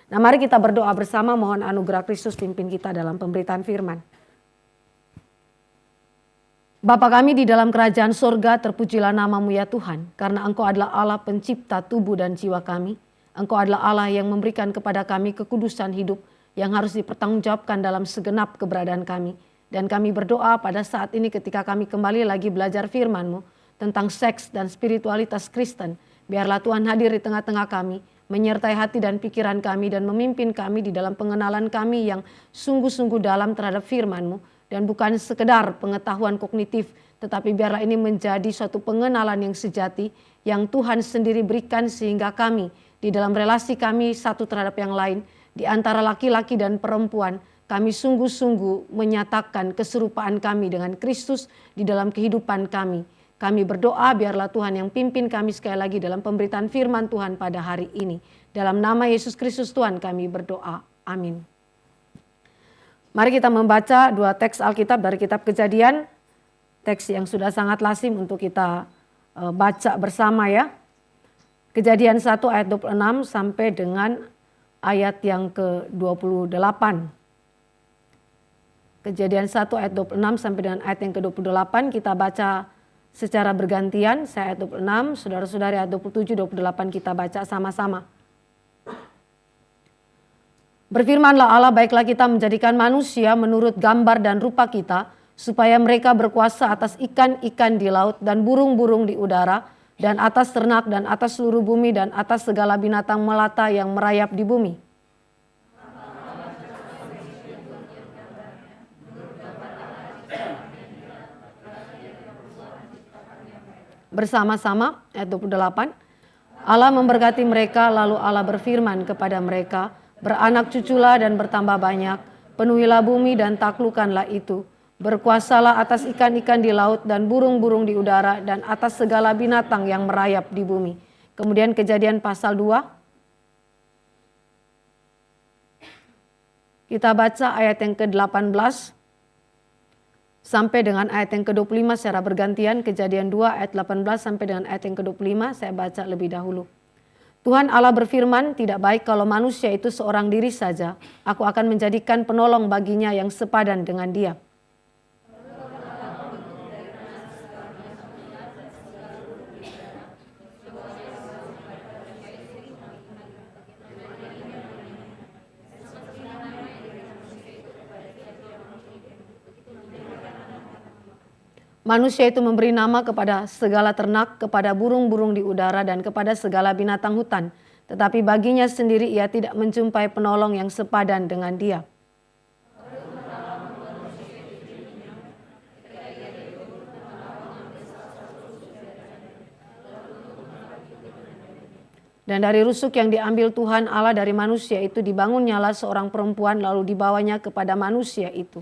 Nah, mari kita berdoa bersama, mohon anugerah Kristus pimpin kita dalam pemberitaan firman. Bapa kami di dalam kerajaan sorga, terpujilah namamu ya Tuhan, karena Engkau adalah Allah pencipta tubuh dan jiwa kami. Engkau adalah Allah yang memberikan kepada kami kekudusan hidup yang harus dipertanggungjawabkan dalam segenap keberadaan kami. Dan kami berdoa pada saat ini ketika kami kembali lagi belajar firman-Mu tentang seks dan spiritualitas Kristen. Biarlah Tuhan hadir di tengah-tengah kami, menyertai hati dan pikiran kami dan memimpin kami di dalam pengenalan kami yang sungguh-sungguh dalam terhadap firman-Mu. Dan bukan sekedar pengetahuan kognitif, tetapi biarlah ini menjadi suatu pengenalan yang sejati yang Tuhan sendiri berikan sehingga kami di dalam relasi kami satu terhadap yang lain, di antara laki-laki dan perempuan, kami sungguh-sungguh menyatakan keserupaan kami dengan Kristus di dalam kehidupan kami. Kami berdoa biarlah Tuhan yang pimpin kami sekali lagi dalam pemberitaan firman Tuhan pada hari ini. Dalam nama Yesus Kristus Tuhan kami berdoa. Amin. Mari kita membaca dua teks Alkitab dari kitab Kejadian. Teks yang sudah sangat lazim untuk kita baca bersama ya. Kejadian 1 ayat 26 sampai dengan ayat yang ke-28. Kejadian 1 ayat 26 sampai dengan ayat yang ke-28 kita baca secara bergantian. Saya ayat 26, saudara-saudari ayat 27, 28 kita baca sama-sama. Berfirmanlah Allah, baiklah kita menjadikan manusia menurut gambar dan rupa kita, supaya mereka berkuasa atas ikan-ikan di laut dan burung-burung di udara, dan atas ternak dan atas seluruh bumi dan atas segala binatang melata yang merayap di bumi. Bersama-sama ayat 28. Allah memberkati mereka, lalu Allah berfirman kepada mereka, beranak cuculah dan bertambah banyak, penuhilah bumi dan taklukkanlah itu. Berkuasalah atas ikan-ikan di laut dan burung-burung di udara dan atas segala binatang yang merayap di bumi. Kemudian Kejadian pasal 2. Kita baca ayat yang ke-18 sampai dengan ayat yang ke-25 secara bergantian. Kejadian 2 ayat 18 sampai dengan ayat yang ke-25 saya baca lebih dahulu. Tuhan Allah berfirman, tidak baik kalau manusia itu seorang diri saja. Aku akan menjadikan penolong baginya yang sepadan dengan dia. Manusia itu memberi nama kepada segala ternak, kepada burung-burung di udara, dan kepada segala binatang hutan. Tetapi baginya sendiri ia tidak menjumpai penolong yang sepadan dengan dia. Dan dari rusuk yang diambil Tuhan Allah dari manusia itu dibangunnyalah seorang perempuan, lalu dibawanya kepada manusia itu.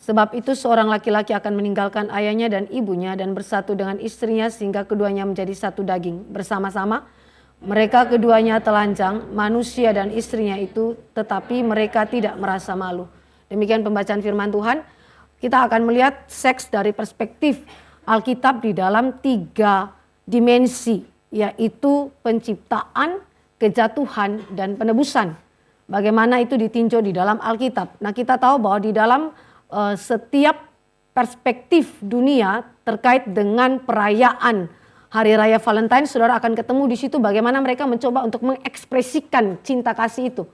Sebab itu seorang laki-laki akan meninggalkan ayahnya dan ibunya dan bersatu dengan istrinya sehingga keduanya menjadi satu daging. Bersama-sama mereka keduanya telanjang, manusia dan istrinya itu, tetapi mereka tidak merasa malu. Demikian pembacaan firman Tuhan. Kita akan melihat seks dari perspektif Alkitab di dalam 3 dimensi, yaitu penciptaan, kejatuhan, dan penebusan. Bagaimana itu ditinjau di dalam Alkitab. Nah, kita tahu bahwa di dalam setiap perspektif dunia terkait dengan perayaan Hari Raya Valentine, saudara akan ketemu di situ bagaimana mereka mencoba untuk mengekspresikan cinta kasih itu.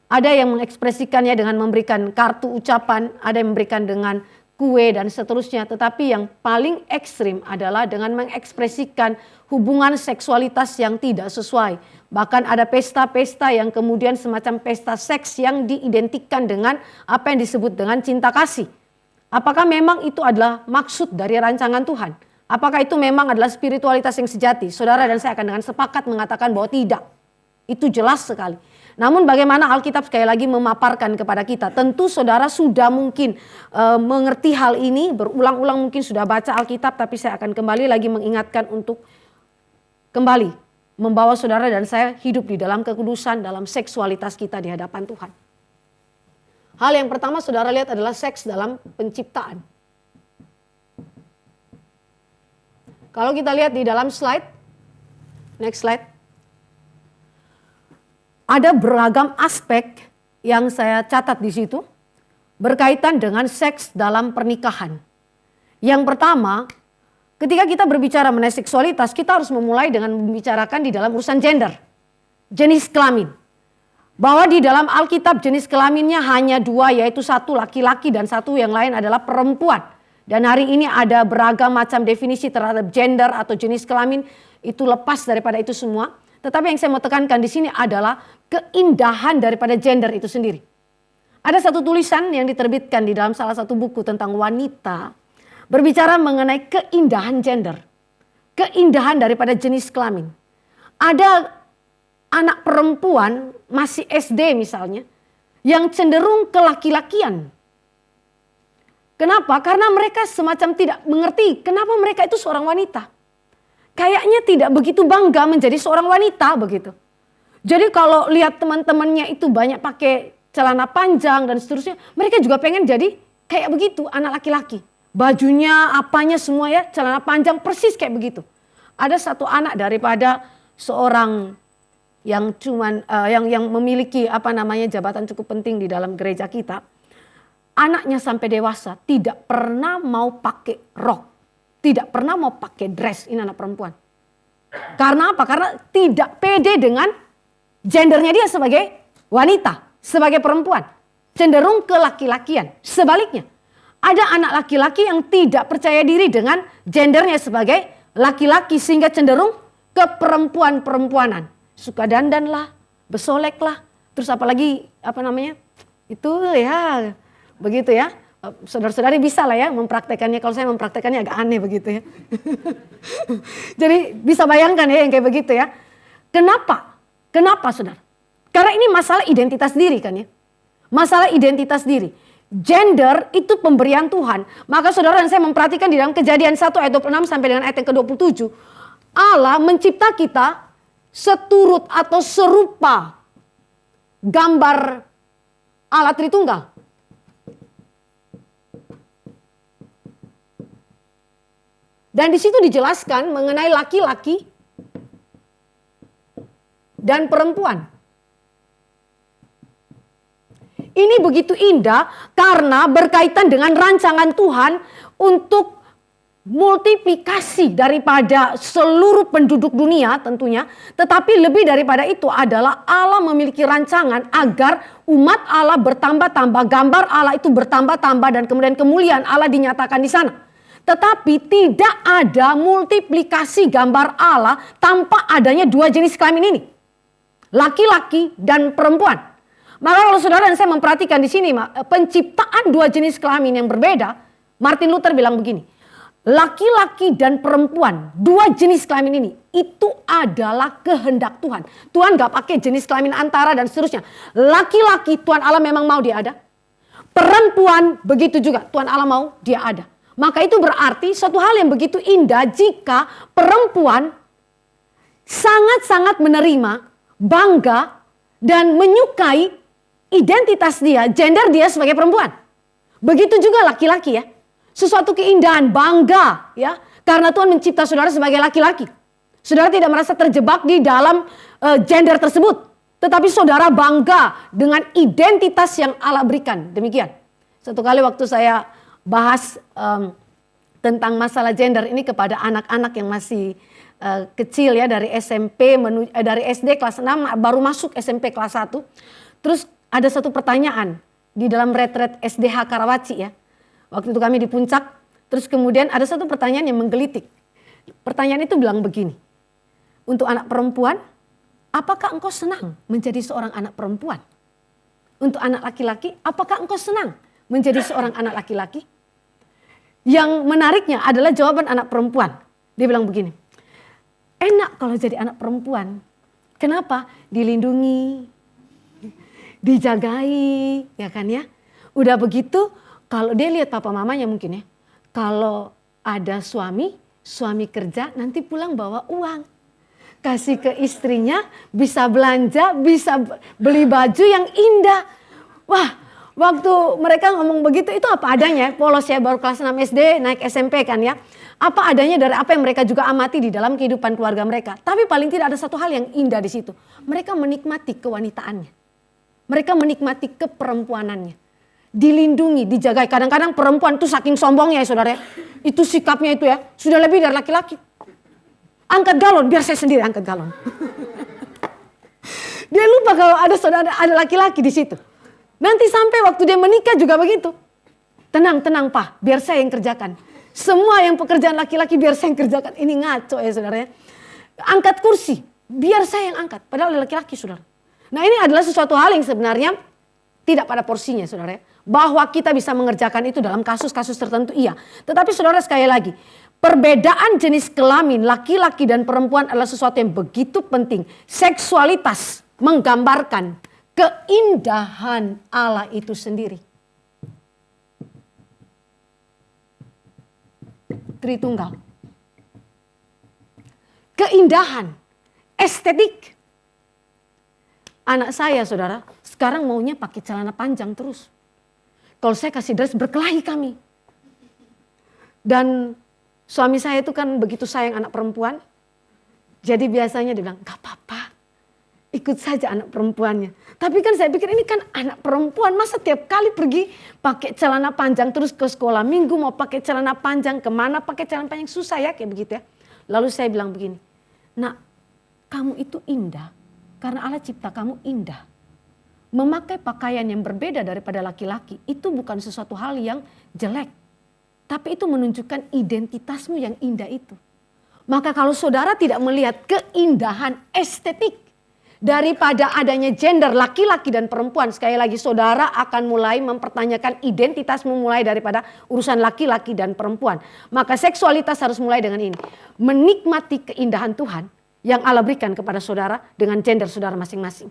Ada yang mengekspresikannya dengan memberikan kartu ucapan, ada yang memberikan dengan kue dan seterusnya. Tetapi yang paling ekstrim adalah dengan mengekspresikan hubungan seksualitas yang tidak sesuai. Bahkan ada pesta-pesta yang kemudian semacam pesta seks yang diidentikan dengan apa yang disebut dengan cinta kasih. Apakah memang itu adalah maksud dari rancangan Tuhan? Apakah itu memang adalah spiritualitas yang sejati? Saudara dan saya akan dengan sepakat mengatakan bahwa tidak. Itu jelas sekali. Namun bagaimana Alkitab sekali lagi memaparkan kepada kita. Tentu saudara sudah mungkin mengerti hal ini. Berulang-ulang mungkin sudah baca Alkitab. Tapi saya akan kembali lagi mengingatkan untuk kembali membawa saudara dan saya hidup di dalam kekudusan, dalam seksualitas kita di hadapan Tuhan. Hal yang pertama saudara lihat adalah seks dalam penciptaan. Kalau kita lihat di dalam slide, next slide. Ada beragam aspek yang saya catat di situ berkaitan dengan seks dalam pernikahan. Yang pertama, ketika kita berbicara mengenai seksualitas, kita harus memulai dengan membicarakan di dalam urusan gender, jenis kelamin. Bahwa di dalam Alkitab jenis kelaminnya hanya dua, yaitu satu laki-laki dan satu yang lain adalah perempuan. Dan hari ini ada beragam macam definisi terhadap gender atau jenis kelamin, itu lepas daripada itu semua. Tetapi yang saya mau tekankan di sini adalah keindahan daripada gender itu sendiri. Ada satu tulisan yang diterbitkan di dalam salah satu buku tentang wanita, berbicara mengenai keindahan gender, keindahan daripada jenis kelamin. Ada anak perempuan masih SD misalnya, yang cenderung ke laki-lakian. Kenapa? Karena mereka semacam tidak mengerti kenapa mereka itu seorang wanita. Kayaknya tidak begitu bangga menjadi seorang wanita begitu. Jadi kalau lihat teman-temannya itu banyak pakai celana panjang dan seterusnya, mereka juga pengen jadi kayak begitu, anak laki-laki. Bajunya, apanya semua ya, celana panjang persis kayak begitu. Ada satu anak daripada seorang yang yang memiliki jabatan cukup penting di dalam gereja kita. Anaknya sampai dewasa tidak pernah mau pakai rok, tidak pernah mau pakai dress, ini anak perempuan. Karena apa? Karena tidak pede dengan gendernya dia sebagai wanita, sebagai perempuan. Cenderung ke laki-lakian. Sebaliknya, ada anak laki-laki yang tidak percaya diri dengan gendernya sebagai laki-laki sehingga cenderung ke perempuan-perempuanan. Suka dandan lah, besolek lah, terus apalagi itu ya begitu ya. Saudara-saudari bisa lah ya mempraktekannya. Kalau saya mempraktekannya agak aneh begitu ya. Jadi bisa bayangkan ya yang kayak begitu ya. Kenapa? Kenapa saudara? Karena ini masalah identitas diri kan ya. Masalah identitas diri. Gender itu pemberian Tuhan. Maka saudara dan saya memperhatikan di dalam Kejadian 1 ayat 26 sampai dengan ayat yang ke-27. Allah mencipta kita seturut atau serupa gambar Allah Tritunggal. Dan di situ dijelaskan mengenai laki-laki dan perempuan. Ini begitu indah karena berkaitan dengan rancangan Tuhan untuk multiplikasi daripada seluruh penduduk dunia tentunya. Tetapi lebih daripada itu adalah Allah memiliki rancangan agar umat Allah bertambah-tambah. Gambar Allah itu bertambah-tambah dan kemudian kemuliaan Allah dinyatakan di sana. Tetapi tidak ada multiplikasi gambar Allah tanpa adanya dua jenis kelamin ini. Laki-laki dan perempuan. Maka kalau saudara dan saya memperhatikan di sini penciptaan dua jenis kelamin yang berbeda, Martin Luther bilang begini. Laki-laki dan perempuan, dua jenis kelamin ini, itu adalah kehendak Tuhan. Tuhan gak pakai jenis kelamin antara dan seterusnya. Laki-laki Tuhan Allah memang mau dia ada. Perempuan begitu juga Tuhan Allah mau dia ada. Maka itu berarti suatu hal yang begitu indah jika perempuan sangat-sangat menerima, bangga, dan menyukai identitas dia, gender dia sebagai perempuan. Begitu juga laki-laki ya. Sesuatu keindahan, bangga ya. Karena Tuhan mencipta saudara sebagai laki-laki. Saudara tidak merasa terjebak di dalam gender tersebut. Tetapi saudara bangga dengan identitas yang Allah berikan. Demikian. Satu kali waktu saya bahas tentang masalah gender ini kepada anak-anak yang masih kecil ya. Dari dari SD kelas 6 baru masuk SMP kelas 1. Terus ada satu pertanyaan di dalam retret SDH Karawaci ya. Waktu itu kami di puncak, terus kemudian ada satu pertanyaan yang menggelitik. Pertanyaan itu bilang begini, untuk anak perempuan, apakah engkau senang menjadi seorang anak perempuan? Untuk anak laki-laki, apakah engkau senang menjadi seorang anak laki-laki? Yang menariknya adalah jawaban anak perempuan. Dia bilang begini, enak kalau jadi anak perempuan. Kenapa? Dilindungi, dijagai, ya kan ya. Udah begitu, kalau dia lihat papa mamanya mungkin ya, kalau ada suami kerja nanti pulang bawa uang. Kasih ke istrinya, bisa belanja, bisa beli baju yang indah. Wah, Waktu mereka ngomong begitu itu apa adanya. Polos ya baru kelas 6 SD naik SMP kan ya. Apa adanya dari apa yang mereka juga amati di dalam kehidupan keluarga mereka. Tapi paling tidak ada satu hal yang indah di situ. Mereka menikmati kewanitaannya. Mereka menikmati keperempuanannya. Dilindungi, dijaga. Kadang-kadang perempuan itu saking sombongnya ya saudara. Itu sikapnya itu ya. Sudah lebih dari laki-laki. Angkat galon, biar saya sendiri angkat galon. Dia lupa kalau ada saudara, ada laki-laki di situ. Nanti sampai waktu dia menikah juga begitu. Tenang, tenang Pak, biar saya yang kerjakan. Semua yang pekerjaan laki-laki biar saya yang kerjakan. Ini ngaco ya saudara ya. Angkat kursi, biar saya yang angkat. Padahal ada laki-laki saudara. Nah ini adalah sesuatu hal yang sebenarnya tidak pada porsinya saudara ya. Bahwa kita bisa mengerjakan itu dalam kasus-kasus tertentu iya. Tetapi saudara sekali lagi. Perbedaan jenis kelamin laki-laki dan perempuan adalah sesuatu yang begitu penting. Seksualitas menggambarkan keindahan Allah itu sendiri. Tritunggal. Keindahan, estetik. Anak saya saudara, sekarang maunya pakai celana panjang terus. Kalau saya kasih dress berkelahi kami. Dan suami saya itu kan begitu sayang anak perempuan. Jadi biasanya dia bilang, gak apa-apa. Ikut saja anak perempuannya. Tapi kan saya pikir ini kan anak perempuan. Masa tiap kali pergi pakai celana panjang terus ke sekolah. Minggu mau pakai celana panjang kemana pakai celana panjang. Susah ya kayak begitu ya. Lalu saya bilang begini. Nak, kamu itu indah. Karena Allah cipta kamu indah. Memakai pakaian yang berbeda daripada laki-laki. Itu bukan sesuatu hal yang jelek. Tapi itu menunjukkan identitasmu yang indah itu. Maka kalau saudara tidak melihat keindahan estetik. Daripada adanya gender laki-laki dan perempuan. Sekali lagi saudara akan mulai mempertanyakan identitasmu mulai daripada urusan laki-laki dan perempuan. Maka seksualitas harus mulai dengan ini. Menikmati keindahan Tuhan yang Allah berikan kepada saudara dengan gender saudara masing-masing.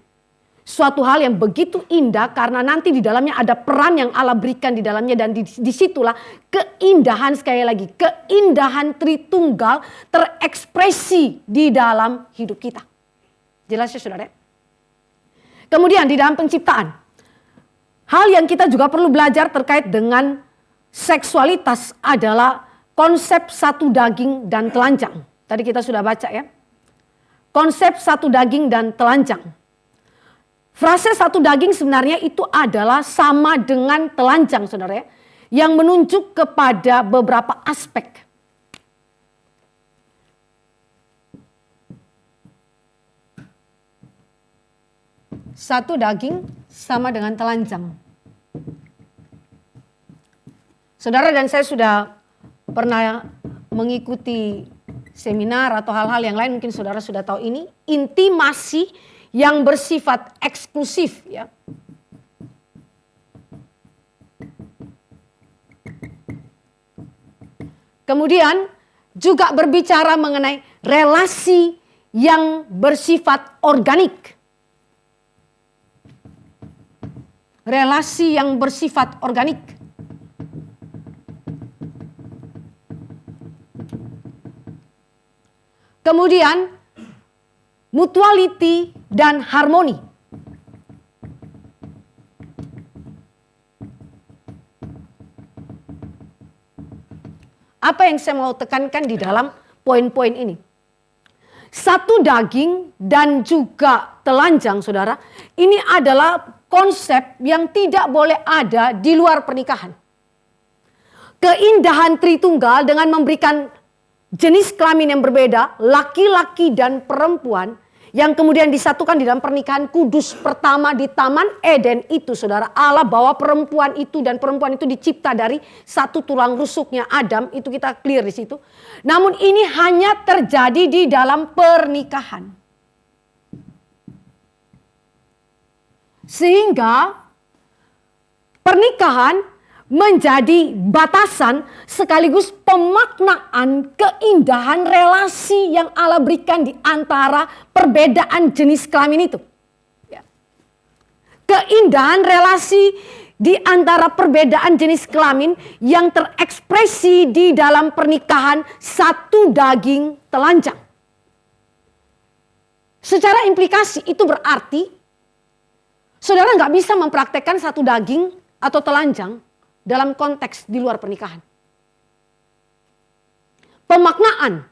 Suatu hal yang begitu indah karena nanti di dalamnya ada peran yang Allah berikan di dalamnya. Dan disitulah keindahan sekali lagi. Keindahan Tritunggal terekspresi di dalam hidup kita. Jelas ya saudara? Kemudian di dalam penciptaan. Hal yang kita juga perlu belajar terkait dengan seksualitas adalah konsep satu daging dan telanjang. Tadi kita sudah baca ya. Konsep satu daging dan telanjang. Frase satu daging sebenarnya itu adalah sama dengan telanjang saudara ya. Yang menunjuk kepada beberapa aspek. Satu daging sama dengan telanjang. Saudara dan saya sudah pernah mengikuti seminar atau hal-hal yang lain. Mungkin saudara sudah tahu ini. Intimasi yang bersifat eksklusif ya. Kemudian juga berbicara mengenai relasi yang bersifat organik. Relasi yang bersifat organik. Kemudian mutuality dan harmoni. Apa yang saya mau tekankan di dalam poin-poin ini? Satu daging dan juga telanjang saudara. Ini adalah konsep yang tidak boleh ada di luar pernikahan. Keindahan Tritunggal dengan memberikan jenis kelamin yang berbeda, laki-laki dan perempuan, yang kemudian disatukan di dalam pernikahan kudus pertama di Taman Eden itu saudara. Allah bawa perempuan itu dan perempuan itu dicipta dari satu tulang rusuknya Adam, itu kita clear di situ. Namun ini hanya terjadi di dalam pernikahan. Sehingga pernikahan menjadi batasan sekaligus pemaknaan keindahan relasi yang Allah berikan di antara perbedaan jenis kelamin itu. Keindahan relasi di antara perbedaan jenis kelamin yang terekspresi di dalam pernikahan satu daging telanjang. Secara implikasi itu berarti saudara nggak bisa mempraktekkan satu daging atau telanjang dalam konteks di luar pernikahan. Pemaknaan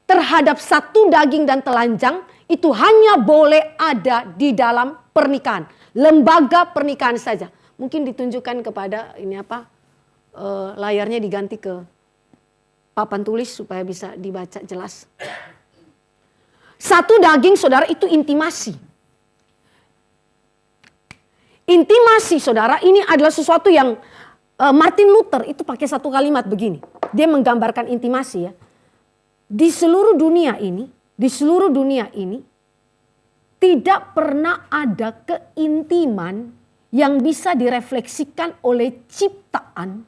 terhadap satu daging dan telanjang itu hanya boleh ada di dalam pernikahan. Lembaga pernikahan saja. Mungkin ditunjukkan kepada layarnya diganti ke papan tulis supaya bisa dibaca jelas. Satu daging saudara itu intimasi. Intimasi saudara ini adalah sesuatu yang Martin Luther itu pakai satu kalimat begini. Dia menggambarkan intimasi ya. Di seluruh dunia ini tidak pernah ada keintiman yang bisa direfleksikan oleh ciptaan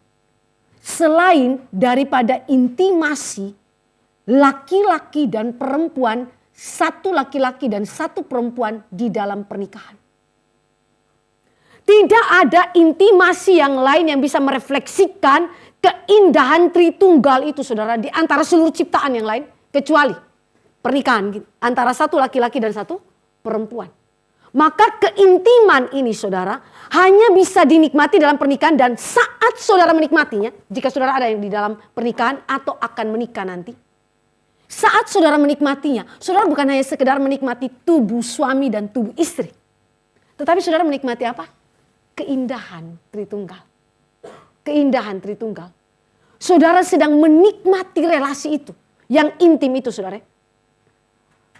selain daripada intimasi laki-laki dan perempuan, satu laki-laki dan satu perempuan di dalam pernikahan. Tidak ada intimasi yang lain yang bisa merefleksikan keindahan Tritunggal itu saudara di antara seluruh ciptaan yang lain kecuali pernikahan antara satu laki-laki dan satu perempuan. Maka keintiman ini saudara hanya bisa dinikmati dalam pernikahan dan saat saudara menikmatinya, jika saudara ada yang di dalam pernikahan atau akan menikah nanti. Saat saudara menikmatinya, saudara bukan hanya sekedar menikmati tubuh suami dan tubuh istri. Tetapi saudara menikmati apa? Keindahan Tritunggal. Keindahan Tritunggal. Saudara sedang menikmati relasi itu. Yang intim itu saudara.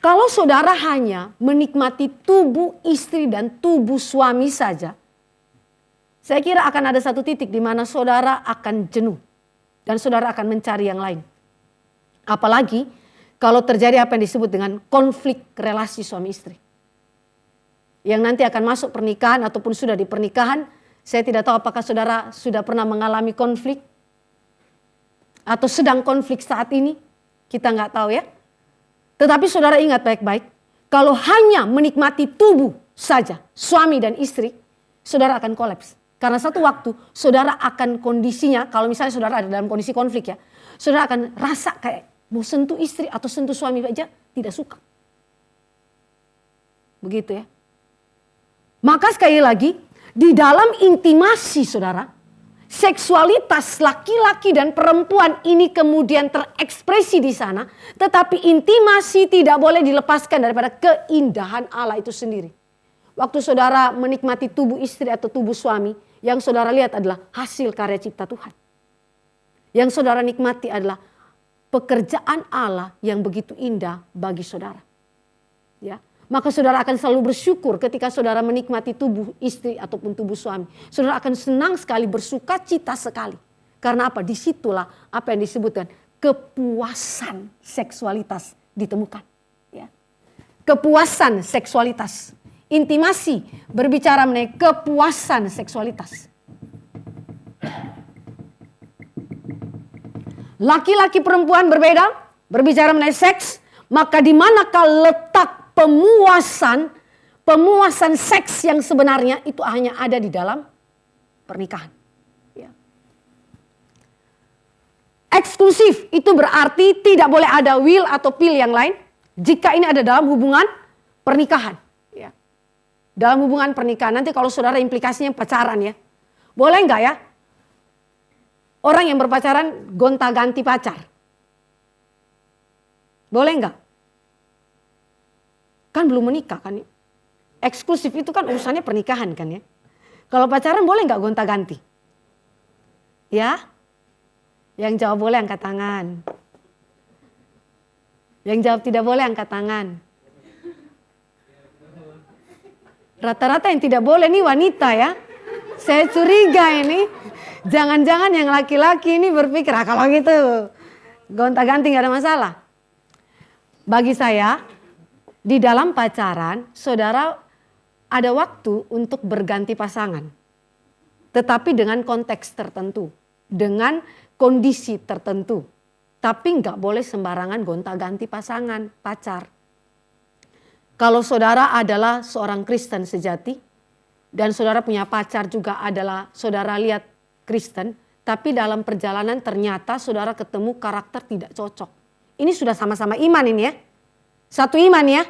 Kalau saudara hanya menikmati tubuh istri dan tubuh suami saja. Saya kira akan ada satu titik di mana saudara akan jenuh. Dan saudara akan mencari yang lain. Apalagi kalau terjadi apa yang disebut dengan konflik relasi suami istri. Yang nanti akan masuk pernikahan ataupun sudah di pernikahan. Saya tidak tahu apakah saudara sudah pernah mengalami konflik. Atau sedang konflik saat ini. Kita nggak tahu ya. Tetapi saudara ingat baik-baik. Kalau hanya menikmati tubuh saja. Suami dan istri. Saudara akan kolaps. Karena satu waktu saudara akan kondisinya. Kalau misalnya saudara ada dalam kondisi konflik ya. Saudara akan rasa kayak mau sentuh istri atau sentuh suami aja tidak suka. Begitu ya. Maka sekali lagi. Di dalam intimasi saudara, seksualitas laki-laki dan perempuan ini kemudian terekspresi di sana. Tetapi intimasi tidak boleh dilepaskan daripada keindahan Allah itu sendiri. Waktu saudara menikmati tubuh istri atau tubuh suami, yang saudara lihat adalah hasil karya cipta Tuhan. Yang saudara nikmati adalah pekerjaan Allah yang begitu indah bagi saudara. Ya. Maka saudara akan selalu bersyukur ketika saudara menikmati tubuh istri ataupun tubuh suami. Saudara akan senang sekali, bersuka cita sekali. Karena apa? Disitulah apa yang disebutkan kepuasan seksualitas ditemukan. Ya. Kepuasan seksualitas. Intimasi berbicara mengenai kepuasan seksualitas. Laki-laki perempuan berbeda, berbicara mengenai seks. Maka di manakah letak pemuasan seks yang sebenarnya itu hanya ada di dalam pernikahan. Ya. Eksklusif itu berarti tidak boleh ada will atau pill yang lain jika ini ada dalam hubungan pernikahan. Ya. Dalam hubungan pernikahan nanti kalau saudara implikasinya pacaran ya. Boleh enggak ya? Orang yang berpacaran gonta-ganti pacar. Boleh enggak? Kan belum menikah kan ya. Eksklusif itu kan urusannya pernikahan kan ya. Kalau pacaran boleh nggak gonta-ganti? Ya? Yang jawab boleh angkat tangan. Yang jawab tidak boleh angkat tangan. Rata-rata yang tidak boleh nih wanita ya. Saya curiga ini. Jangan-jangan yang laki-laki ini berpikir, kalau gitu gonta-ganti nggak ada masalah. Bagi saya, di dalam pacaran, saudara ada waktu untuk berganti pasangan. Tetapi dengan konteks tertentu. Dengan kondisi tertentu. Tapi nggak boleh sembarangan gonta-ganti pasangan, pacar. Kalau saudara adalah seorang Kristen sejati. Dan saudara punya pacar juga adalah saudara lihat Kristen. Tapi dalam perjalanan ternyata saudara ketemu karakter tidak cocok. Ini sudah sama-sama iman ini ya. Satu iman ya.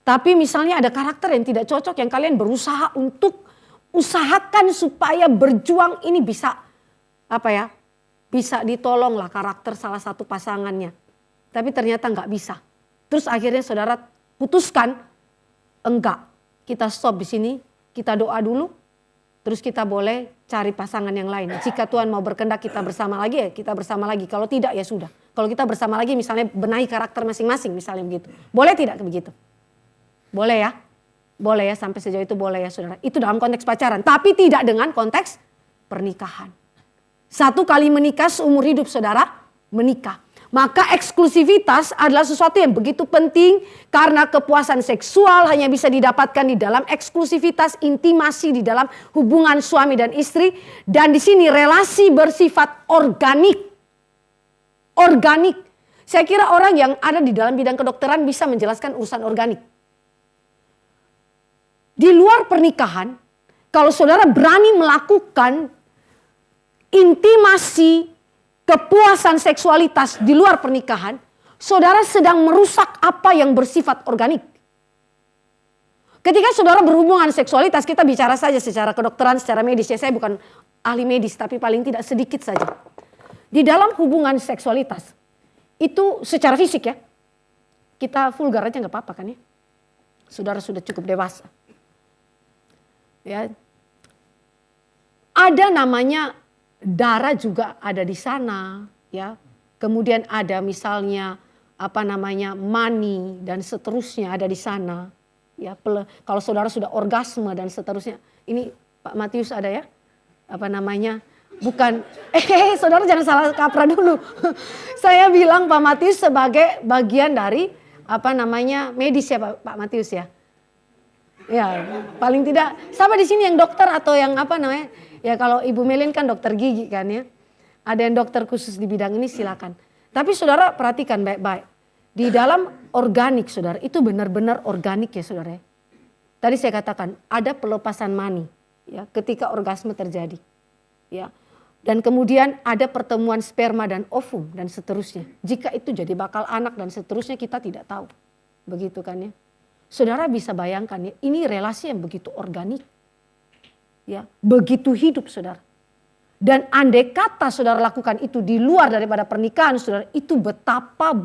Tapi misalnya ada karakter yang tidak cocok yang kalian berusaha untuk usahakan supaya berjuang ini bisa bisa ditolong lah karakter salah satu pasangannya. Tapi ternyata nggak bisa. Terus akhirnya saudara putuskan, enggak, kita stop di sini, kita doa dulu, terus kita boleh cari pasangan yang lain. Jika Tuhan mau berkehendak kita bersama lagi ya kita bersama lagi. Kalau tidak ya sudah. Kalau kita bersama lagi misalnya benahi karakter masing-masing misalnya begitu. Boleh tidak begitu? Boleh ya? Boleh ya, sampai sejauh itu boleh ya saudara. Itu dalam konteks pacaran, tapi tidak dengan konteks pernikahan. 1 kali menikah seumur hidup saudara, menikah. Maka eksklusivitas adalah sesuatu yang begitu penting karena kepuasan seksual hanya bisa didapatkan di dalam eksklusivitas, intimasi di dalam hubungan suami dan istri. Dan di sini relasi bersifat organik. Organik. Saya kira orang yang ada di dalam bidang kedokteran bisa menjelaskan urusan organik. Di luar pernikahan, kalau saudara berani melakukan intimasi, kepuasan seksualitas di luar pernikahan, saudara sedang merusak apa yang bersifat organik. Ketika saudara berhubungan seksualitas, kita bicara saja secara kedokteran, secara medis. Ya, saya bukan ahli medis, tapi paling tidak sedikit saja. Di dalam hubungan seksualitas, itu secara fisik ya, kita vulgar aja nggak apa-apa kan ya. Saudara sudah cukup dewasa. Ya, ada namanya darah juga ada di sana, ya. Kemudian ada misalnya mani dan seterusnya ada di sana, ya. Kalau saudara sudah orgasme dan seterusnya, ini Pak Matius ada ya, bukan, saudara jangan salah kaprah dulu. Saya bilang Pak Matius sebagai bagian dari medis ya Pak Matius ya. Ya, paling tidak sampai di sini yang dokter atau yang ya kalau Ibu Melin kan dokter gigi kan ya. Ada yang dokter khusus di bidang ini silakan. Tapi saudara perhatikan baik-baik. Di dalam organik saudara, itu benar-benar organik ya saudara. Tadi saya katakan ada pelepasan mani ya ketika orgasme terjadi. Ya. Dan kemudian ada pertemuan sperma dan ovum dan seterusnya. Jika itu jadi bakal anak dan seterusnya kita tidak tahu. Begitu kan ya. Saudara bisa bayangkan ya, ini relasi yang begitu organik. Ya, begitu hidup saudara. Dan andai kata saudara lakukan itu di luar daripada pernikahan saudara, itu betapa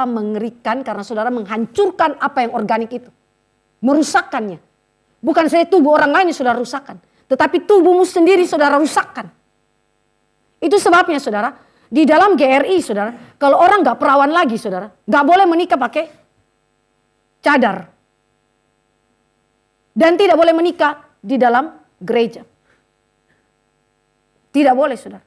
mengerikan karena saudara menghancurkan apa yang organik itu. Merusakkannya. Bukan saja tubuh orang lain yang saudara rusakkan, tetapi tubuhmu sendiri saudara rusakkan. Itu sebabnya saudara, di dalam GRI saudara, kalau orang gak perawan lagi saudara, gak boleh menikah pakai cadar. Dan tidak boleh menikah di dalam gereja. Tidak boleh saudara.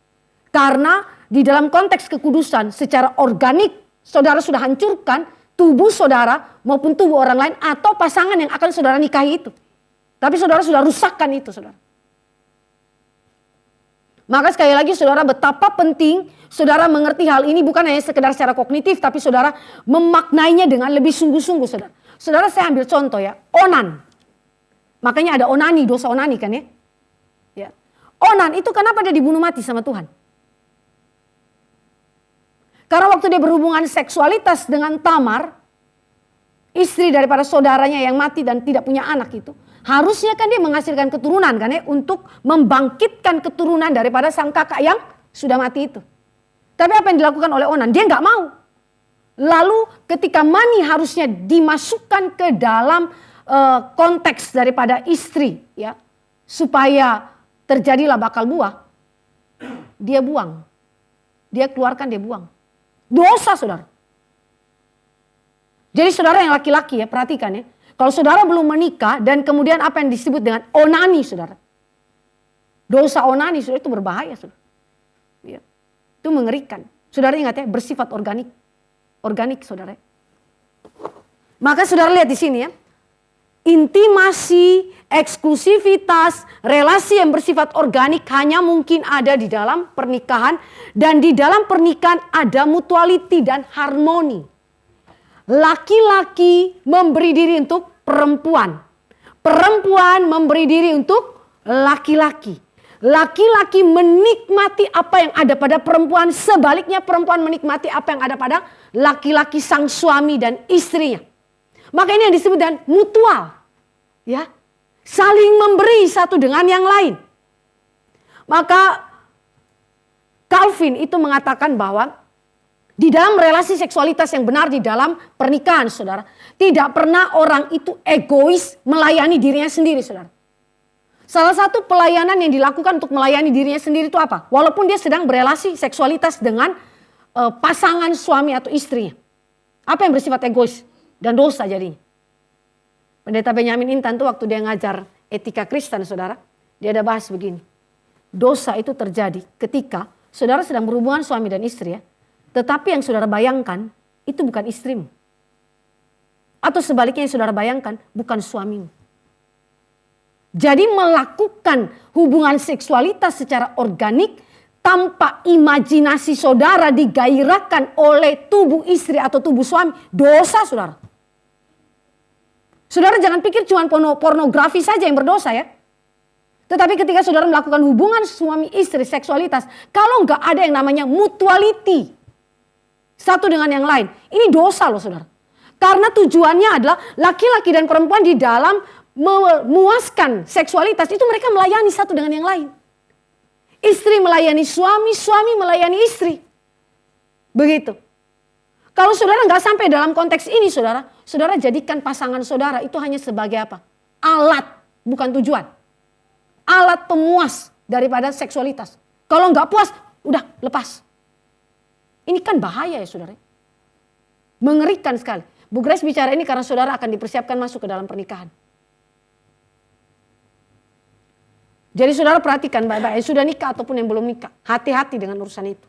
Karena di dalam konteks kekudusan secara organik saudara sudah hancurkan tubuh saudara maupun tubuh orang lain atau pasangan yang akan saudara nikahi itu. Tapi saudara sudah rusakkan itu saudara. Maka sekali lagi saudara betapa penting saudara mengerti hal ini bukan hanya sekedar secara kognitif tapi saudara memaknainya dengan lebih sungguh-sungguh saudara. Saudara saya ambil contoh ya, onan. Makanya ada onani, dosa onani kan ya. Ya. Onan itu kenapa dia dibunuh mati sama Tuhan? Karena waktu dia berhubungan seksualitas dengan Tamar, istri daripada saudaranya yang mati dan tidak punya anak itu. Harusnya kan dia menghasilkan keturunan kan ya, untuk membangkitkan keturunan daripada sang kakak yang sudah mati itu. Tapi apa yang dilakukan oleh Onan? Dia nggak mau. Lalu ketika mani harusnya dimasukkan ke dalam konteks daripada istri ya, supaya terjadilah bakal buah, dia buang. Dia keluarkan, dia buang. Dosa saudara. Jadi saudara yang laki-laki ya, perhatikan ya. Kalau saudara belum menikah dan kemudian apa yang disebut dengan onani saudara. Dosa onani saudara itu berbahaya saudara. Ya. Itu mengerikan. Saudara ingat ya, bersifat organik. Organik saudara. Maka saudara lihat di sini ya. Intimasi, eksklusivitas, relasi yang bersifat organik hanya mungkin ada di dalam pernikahan. Dan di dalam pernikahan ada mutuality dan harmoni. Laki-laki memberi diri untuk perempuan. Perempuan memberi diri untuk laki-laki. Laki-laki menikmati apa yang ada pada perempuan. Sebaliknya perempuan menikmati apa yang ada pada laki-laki sang suami dan istrinya. Maka ini yang disebut dengan mutual. Ya. saling memberi satu dengan yang lain. Maka Calvin itu mengatakan bahwa di dalam relasi seksualitas yang benar di dalam pernikahan, saudara, tidak pernah orang itu egois melayani dirinya sendiri, saudara. Salah satu pelayanan yang dilakukan untuk melayani dirinya sendiri itu apa? Walaupun dia sedang berelasi seksualitas dengan pasangan suami atau istrinya. Apa yang bersifat egois dan dosa jadinya? Pendeta Benjamin Intan tuh waktu dia ngajar etika Kristen, saudara, dia ada bahas begini. Dosa itu terjadi ketika saudara sedang berhubungan suami dan istri, ya. Tetapi yang saudara bayangkan itu bukan istrimu. Atau sebaliknya yang saudara bayangkan bukan suamimu. Jadi melakukan hubungan seksualitas secara organik tanpa imajinasi saudara digairahkan oleh tubuh istri atau tubuh suami. Dosa, saudara. Saudara jangan pikir cuma pornografi saja yang berdosa, ya. Tetapi ketika saudara melakukan hubungan suami istri seksualitas, kalau enggak ada yang namanya mutuality satu dengan yang lain, ini dosa loh, saudara. Karena tujuannya adalah laki-laki dan perempuan di dalam memuaskan seksualitas itu mereka melayani satu dengan yang lain. Istri melayani suami, suami melayani istri. Begitu. Kalau saudara nggak sampai dalam konteks ini, saudara, saudara jadikan pasangan saudara itu hanya sebagai apa? Alat, bukan tujuan. Alat pemuas daripada seksualitas. Kalau nggak puas, udah lepas. Ini kan bahaya ya, saudara. Mengerikan sekali. Bu Grace bicara ini karena saudara akan dipersiapkan masuk ke dalam pernikahan. Jadi saudara perhatikan baik-baik, yang sudah nikah ataupun yang belum nikah. Hati-hati dengan urusan itu.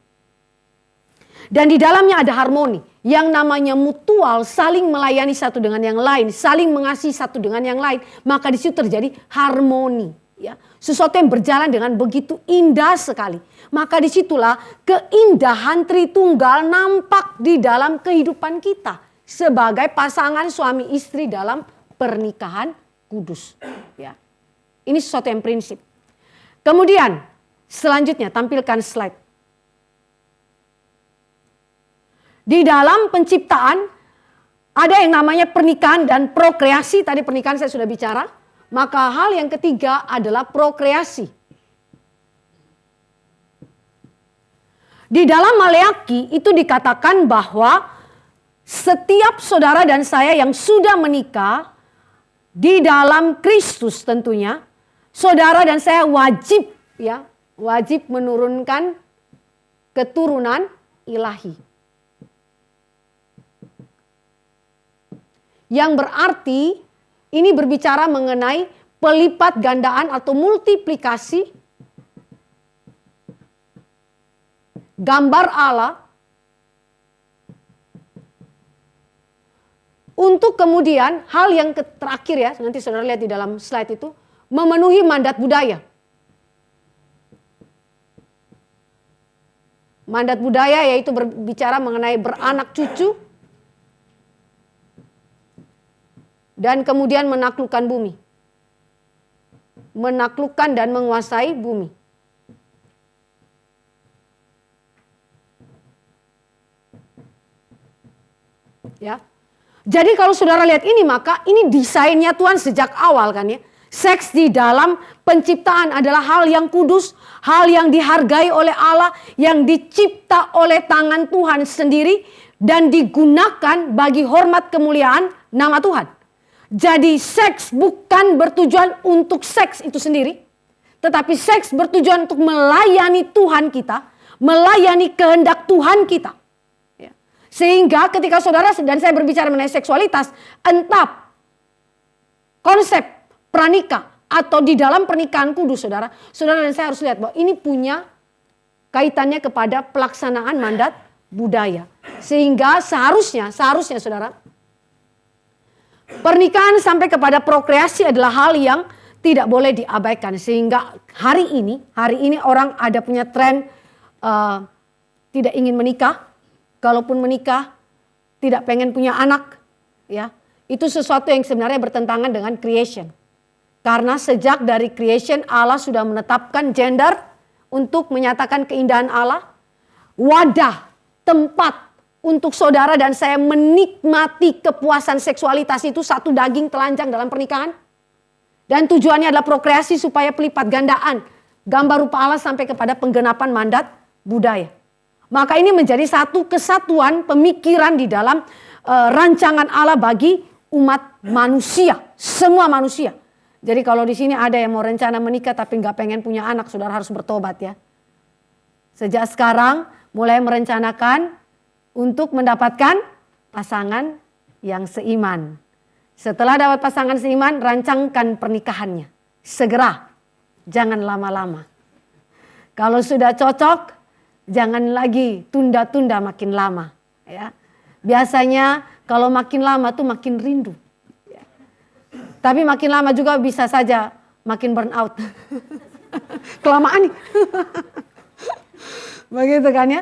Dan di dalamnya ada harmoni. Yang namanya mutual, saling melayani satu dengan yang lain. Saling mengasihi satu dengan yang lain. Maka di situ terjadi harmoni. Ya. Sesuatu yang berjalan dengan begitu indah sekali. Maka disitulah keindahan Tritunggal nampak di dalam kehidupan kita. Sebagai pasangan suami istri dalam pernikahan kudus. Ya. Ini sesuatu yang prinsip. Kemudian selanjutnya tampilkan slide. Di dalam penciptaan ada yang namanya pernikahan dan prokreasi. Tadi pernikahan saya sudah bicara. Maka hal yang ketiga adalah prokreasi. Di dalam Maleaki itu dikatakan bahwa setiap saudara dan saya yang sudah menikah di dalam Kristus tentunya, saudara dan saya wajib menurunkan keturunan ilahi. Yang berarti ini berbicara mengenai pelipat gandaan atau multiplikasi gambar Allah untuk kemudian hal yang terakhir ya, nanti saudara lihat di dalam slide itu, memenuhi mandat budaya. Mandat budaya yaitu berbicara mengenai beranak cucu dan kemudian menaklukkan bumi. Menaklukkan dan menguasai bumi. Ya. Jadi kalau saudara lihat ini, maka ini desainnya Tuhan sejak awal kan ya. Seks di dalam penciptaan adalah hal yang kudus, hal yang dihargai oleh Allah, yang dicipta oleh tangan Tuhan sendiri dan digunakan bagi hormat kemuliaan nama Tuhan. Jadi seks bukan bertujuan untuk seks itu sendiri, tetapi seks bertujuan untuk melayani Tuhan kita, melayani kehendak Tuhan kita. Sehingga ketika saudara dan saya berbicara mengenai seksualitas, entah konsep pranikah atau di dalam pernikahan kudus saudara dan saya harus lihat bahwa ini punya kaitannya kepada pelaksanaan mandat budaya. Sehingga seharusnya saudara, pernikahan sampai kepada prokreasi adalah hal yang tidak boleh diabaikan. Sehingga hari ini orang ada punya tren tidak ingin menikah. Kalaupun menikah, tidak pengen punya anak, ya, itu sesuatu yang sebenarnya bertentangan dengan creation. Karena sejak dari creation Allah sudah menetapkan gender untuk menyatakan keindahan Allah, wadah, tempat untuk saudara dan saya menikmati kepuasan seksualitas itu satu daging telanjang dalam pernikahan. Dan tujuannya adalah prokreasi supaya pelipat gandaan gambar rupa Allah sampai kepada penggenapan mandat budaya. Maka ini menjadi satu kesatuan pemikiran di dalam rancangan Allah bagi umat manusia, semua manusia. Jadi kalau di sini ada yang mau rencana menikah tapi nggak pengen punya anak, saudara harus bertobat ya. Sejak sekarang mulai merencanakan untuk mendapatkan pasangan yang seiman. Setelah dapat pasangan seiman, rancangkan pernikahannya. Segera, jangan lama-lama. Kalau sudah cocok, jangan lagi tunda-tunda makin lama. Ya. Biasanya kalau makin lama tuh makin rindu. Tapi makin lama juga bisa saja makin burn out. Kelamaan nih. Begitu kan ya.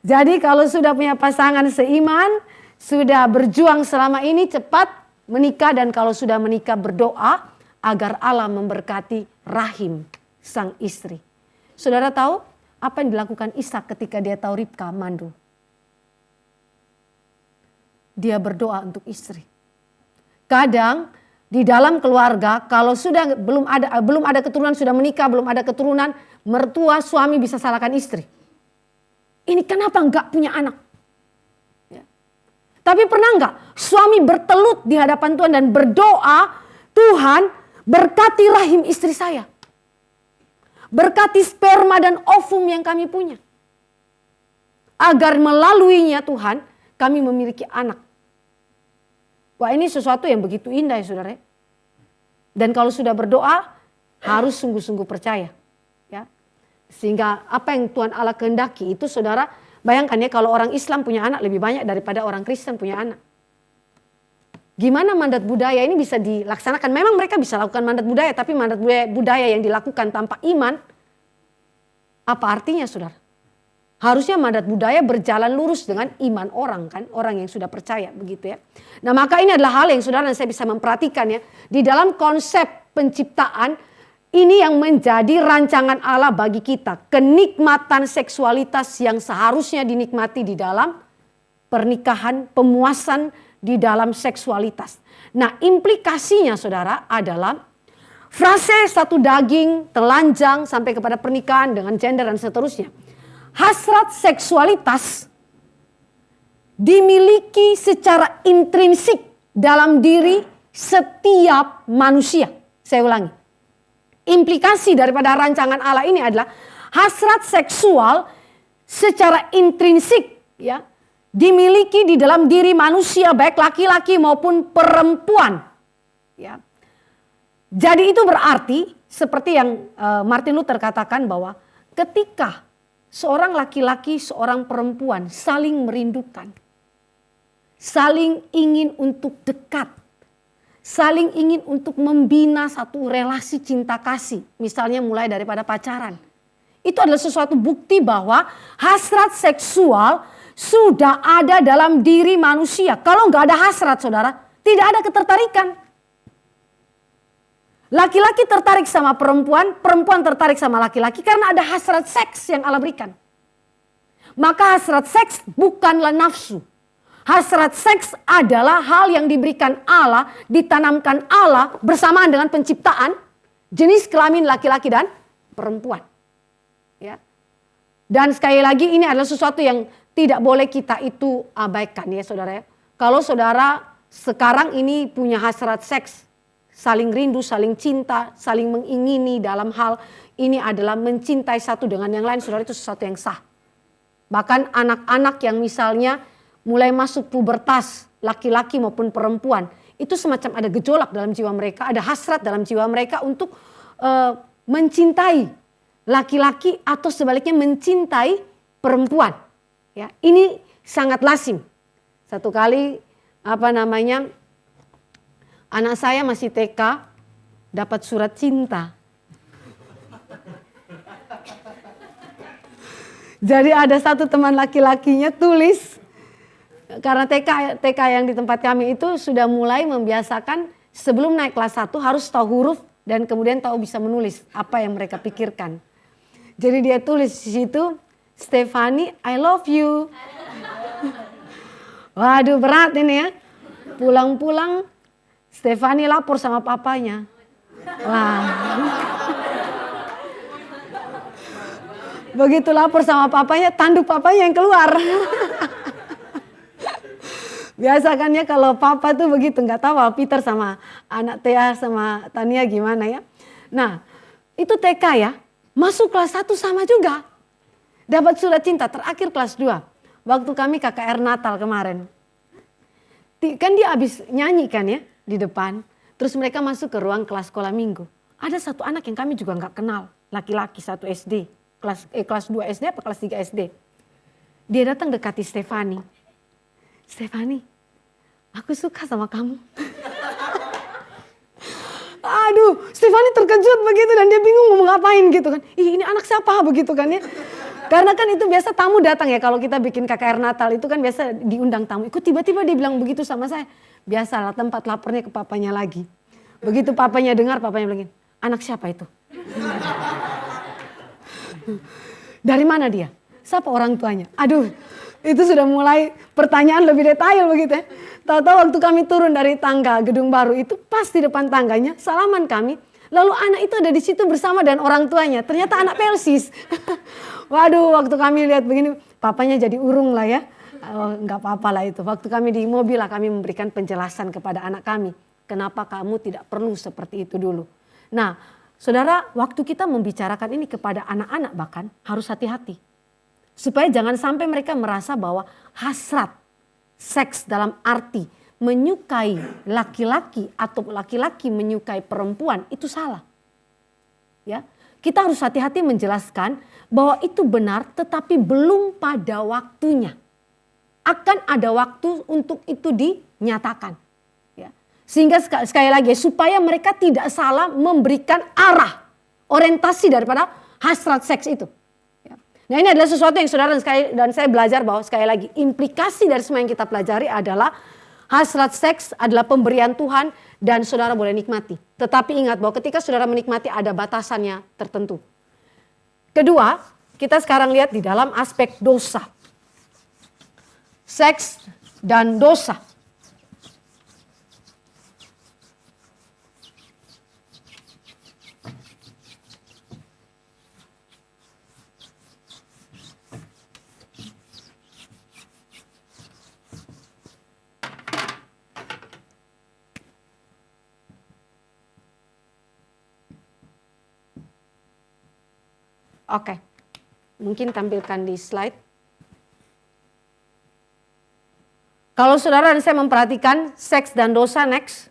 Jadi kalau sudah punya pasangan seiman, sudah berjuang selama ini, cepat menikah. Dan kalau sudah menikah, berdoa agar Allah memberkati rahim sang istri. Saudara tahu apa yang dilakukan Ishak ketika dia tahu Ribka mandul? Dia berdoa untuk istri. Kadang di dalam keluarga, kalau sudah belum ada keturunan, sudah menikah, belum ada keturunan, mertua suami bisa salahkan istri. Ini kenapa enggak punya anak? Ya. Tapi pernah enggak suami bertelut di hadapan Tuhan dan berdoa, Tuhan berkati rahim istri saya. Berkati sperma dan ovum yang kami punya. Agar melaluinya Tuhan, kami memiliki anak. Wah, ini sesuatu yang begitu indah ya saudara. Dan kalau sudah berdoa harus sungguh-sungguh percaya. Ya. Sehingga apa yang Tuhan Allah kehendaki itu saudara, bayangkan ya kalau orang Islam punya anak lebih banyak daripada orang Kristen punya anak. Gimana mandat budaya ini bisa dilaksanakan? Memang mereka bisa lakukan mandat budaya, tapi mandat budaya yang dilakukan tanpa iman, apa artinya saudara? Harusnya mandat budaya berjalan lurus dengan iman orang kan, orang yang sudah percaya begitu ya. Nah maka ini adalah hal yang saudara dan saya bisa memperhatikan ya. Di dalam konsep penciptaan ini yang menjadi rancangan Allah bagi kita. Kenikmatan seksualitas yang seharusnya dinikmati di dalam pernikahan, pemuasan di dalam seksualitas. Nah implikasinya saudara adalah frase satu daging, telanjang sampai kepada pernikahan dengan gender dan seterusnya. Hasrat seksualitas dimiliki secara intrinsik dalam diri setiap manusia. Saya ulangi. Implikasi daripada rancangan Allah ini adalah hasrat seksual secara intrinsik ya dimiliki di dalam diri manusia baik laki-laki maupun perempuan. Ya. Jadi itu berarti seperti yang Martin Luther katakan bahwa ketika seorang laki-laki, seorang perempuan saling merindukan. Saling ingin untuk dekat. Saling ingin untuk membina satu relasi cinta kasih. Misalnya mulai daripada pacaran. Itu adalah sesuatu bukti bahwa hasrat seksual sudah ada dalam diri manusia. Kalau nggak ada hasrat saudara, tidak ada ketertarikan. Laki-laki tertarik sama perempuan, perempuan tertarik sama laki-laki karena ada hasrat seks yang Allah berikan. Maka hasrat seks bukanlah nafsu. Hasrat seks adalah hal yang diberikan Allah, ditanamkan Allah bersamaan dengan penciptaan jenis kelamin laki-laki dan perempuan. Ya. Dan sekali lagi ini adalah sesuatu yang tidak boleh kita itu abaikan ya saudara ya. Kalau saudara sekarang ini punya hasrat seks, saling rindu, saling cinta, saling mengingini dalam hal ini adalah mencintai satu dengan yang lain. Saudara itu sesuatu yang sah. Bahkan anak-anak yang misalnya mulai masuk pubertas, laki-laki maupun perempuan. Itu semacam ada gejolak dalam jiwa mereka, ada hasrat dalam jiwa mereka untuk mencintai laki-laki atau sebaliknya mencintai perempuan. Ya, ini sangat lazim. Satu kali anak saya masih TK dapat surat cinta. Jadi ada satu teman laki-lakinya tulis, karena TK yang di tempat kami itu sudah mulai membiasakan sebelum naik kelas 1 harus tahu huruf dan kemudian tahu bisa menulis apa yang mereka pikirkan. Jadi dia tulis di situ, Stefani, I love you. Waduh berat ini ya. Pulang-pulang Stefani lapor sama papanya. Wah. Begitu lapor sama papanya, tanduk papanya yang keluar. Biasa kan ya kalau papa tuh begitu, nggak tahu Peter sama anak Tia sama Tania gimana ya. Nah itu TK ya, masuk kelas 1 sama juga. Dapat surat cinta terakhir kelas 2. Waktu kami KKR Natal kemarin. Kan dia habis nyanyi kan ya di depan. Terus mereka masuk ke ruang kelas sekolah minggu. Ada satu anak yang kami juga nggak kenal, laki-laki 1 SD. Kelas 2 SD apa kelas 3 SD. Dia datang dekati Stefani. Stefani, aku suka sama kamu. Aduh, Stefani terkejut begitu dan dia bingung mau ngapain gitu kan. Ih, ini anak siapa begitu kan ya. Karena kan itu biasa tamu datang ya kalau kita bikin KKR Natal itu kan biasa diundang tamu. Ikut tiba-tiba dia bilang begitu sama saya. Biasalah tempat lapornya ke papanya lagi. Begitu papanya dengar, papanya bilang, anak siapa itu? Dari mana dia? Siapa orang tuanya? Aduh, itu sudah mulai pertanyaan lebih detail begitu ya. Tahu-tahu waktu kami turun dari tangga gedung baru itu pas di depan tangganya salaman kami. Lalu anak itu ada di situ bersama dan orang tuanya. Ternyata anak Pelsis. Waduh, waktu kami lihat begini, papanya jadi urung lah ya. Oh, nggak apa-apa lah itu. Waktu kami di mobil lah kami memberikan penjelasan kepada anak kami. Kenapa kamu tidak perlu seperti itu dulu. Nah, saudara, waktu kita membicarakan ini kepada anak-anak bahkan harus hati-hati. Supaya jangan sampai mereka merasa bahwa hasrat seks dalam arti menyukai laki-laki atau laki-laki menyukai perempuan itu salah. Ya, kita harus hati-hati menjelaskan bahwa itu benar tetapi belum pada waktunya. Akan ada waktu untuk itu dinyatakan. Ya. Sehingga sekali lagi supaya mereka tidak salah memberikan arah orientasi daripada hasrat seks itu. Nah ini adalah sesuatu yang saudara dan saya belajar bahwa sekali lagi implikasi dari semua yang kita pelajari adalah hasrat seks adalah pemberian Tuhan dan saudara boleh nikmati. Tetapi ingat bahwa ketika saudara menikmati ada batasannya tertentu. Kedua, kita sekarang lihat di dalam aspek dosa. Seks dan dosa. Oke, mungkin tampilkan di slide. Kalau saudara dan saya memperhatikan seks dan dosa next.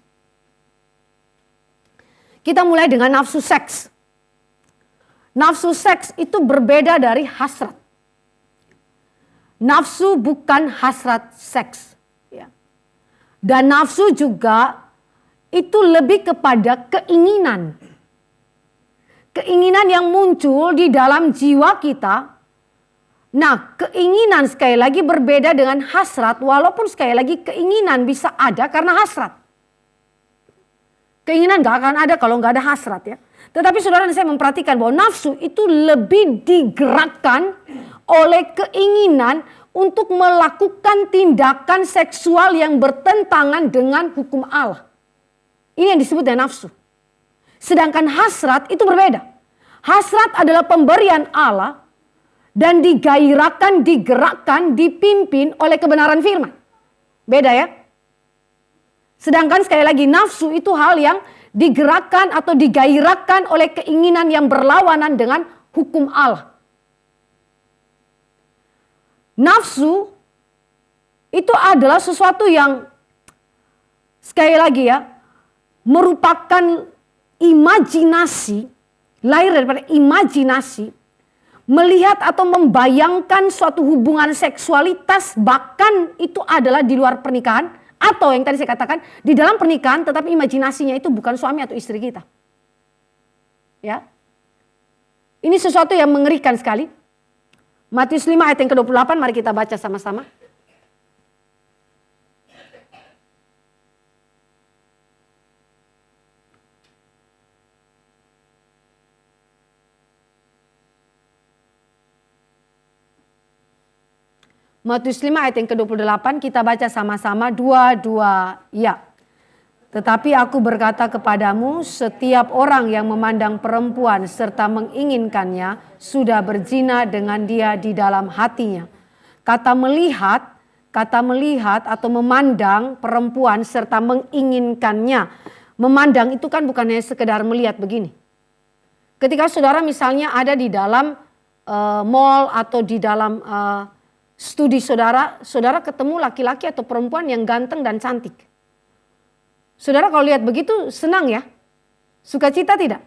Kita mulai dengan nafsu seks. Nafsu seks itu berbeda dari hasrat. Nafsu bukan hasrat seks. Dan nafsu juga itu lebih kepada keinginan. Keinginan yang muncul di dalam jiwa kita. Nah, keinginan sekali lagi berbeda dengan hasrat. Walaupun sekali lagi keinginan bisa ada karena hasrat. Keinginan gak akan ada kalau gak ada hasrat ya. Tetapi saudara dan saya memperhatikan bahwa nafsu itu lebih digerakkan oleh keinginan untuk melakukan tindakan seksual yang bertentangan dengan hukum Allah. Ini yang disebut dengan nafsu. Sedangkan hasrat itu berbeda. Hasrat adalah pemberian Allah dan digairahkan, digerakkan, dipimpin oleh kebenaran firman. Beda ya. Sedangkan sekali lagi nafsu itu hal yang digerakkan atau digairahkan oleh keinginan yang berlawanan dengan hukum Allah. Nafsu itu adalah sesuatu yang sekali lagi ya merupakan imajinasi, lahir daripada imajinasi, melihat atau membayangkan suatu hubungan seksualitas bahkan itu adalah di luar pernikahan atau yang tadi saya katakan di dalam pernikahan tetapi imajinasinya itu bukan suami atau istri kita. Ya. Ini sesuatu yang mengerikan sekali. Matius 5 ayat yang ke-28 mari kita baca sama-sama. Matius 5 ayat yang ke-28 kita baca sama-sama 2 ya. Tetapi aku berkata kepadamu, setiap orang yang memandang perempuan serta menginginkannya sudah berzina dengan dia di dalam hatinya. Kata melihat atau memandang perempuan serta menginginkannya. Memandang itu kan bukan hanya sekedar melihat begini. Ketika saudara misalnya ada di dalam mall atau di dalam studi saudara ketemu laki-laki atau perempuan yang ganteng dan cantik. Saudara kalau lihat begitu senang ya? Sukacita tidak?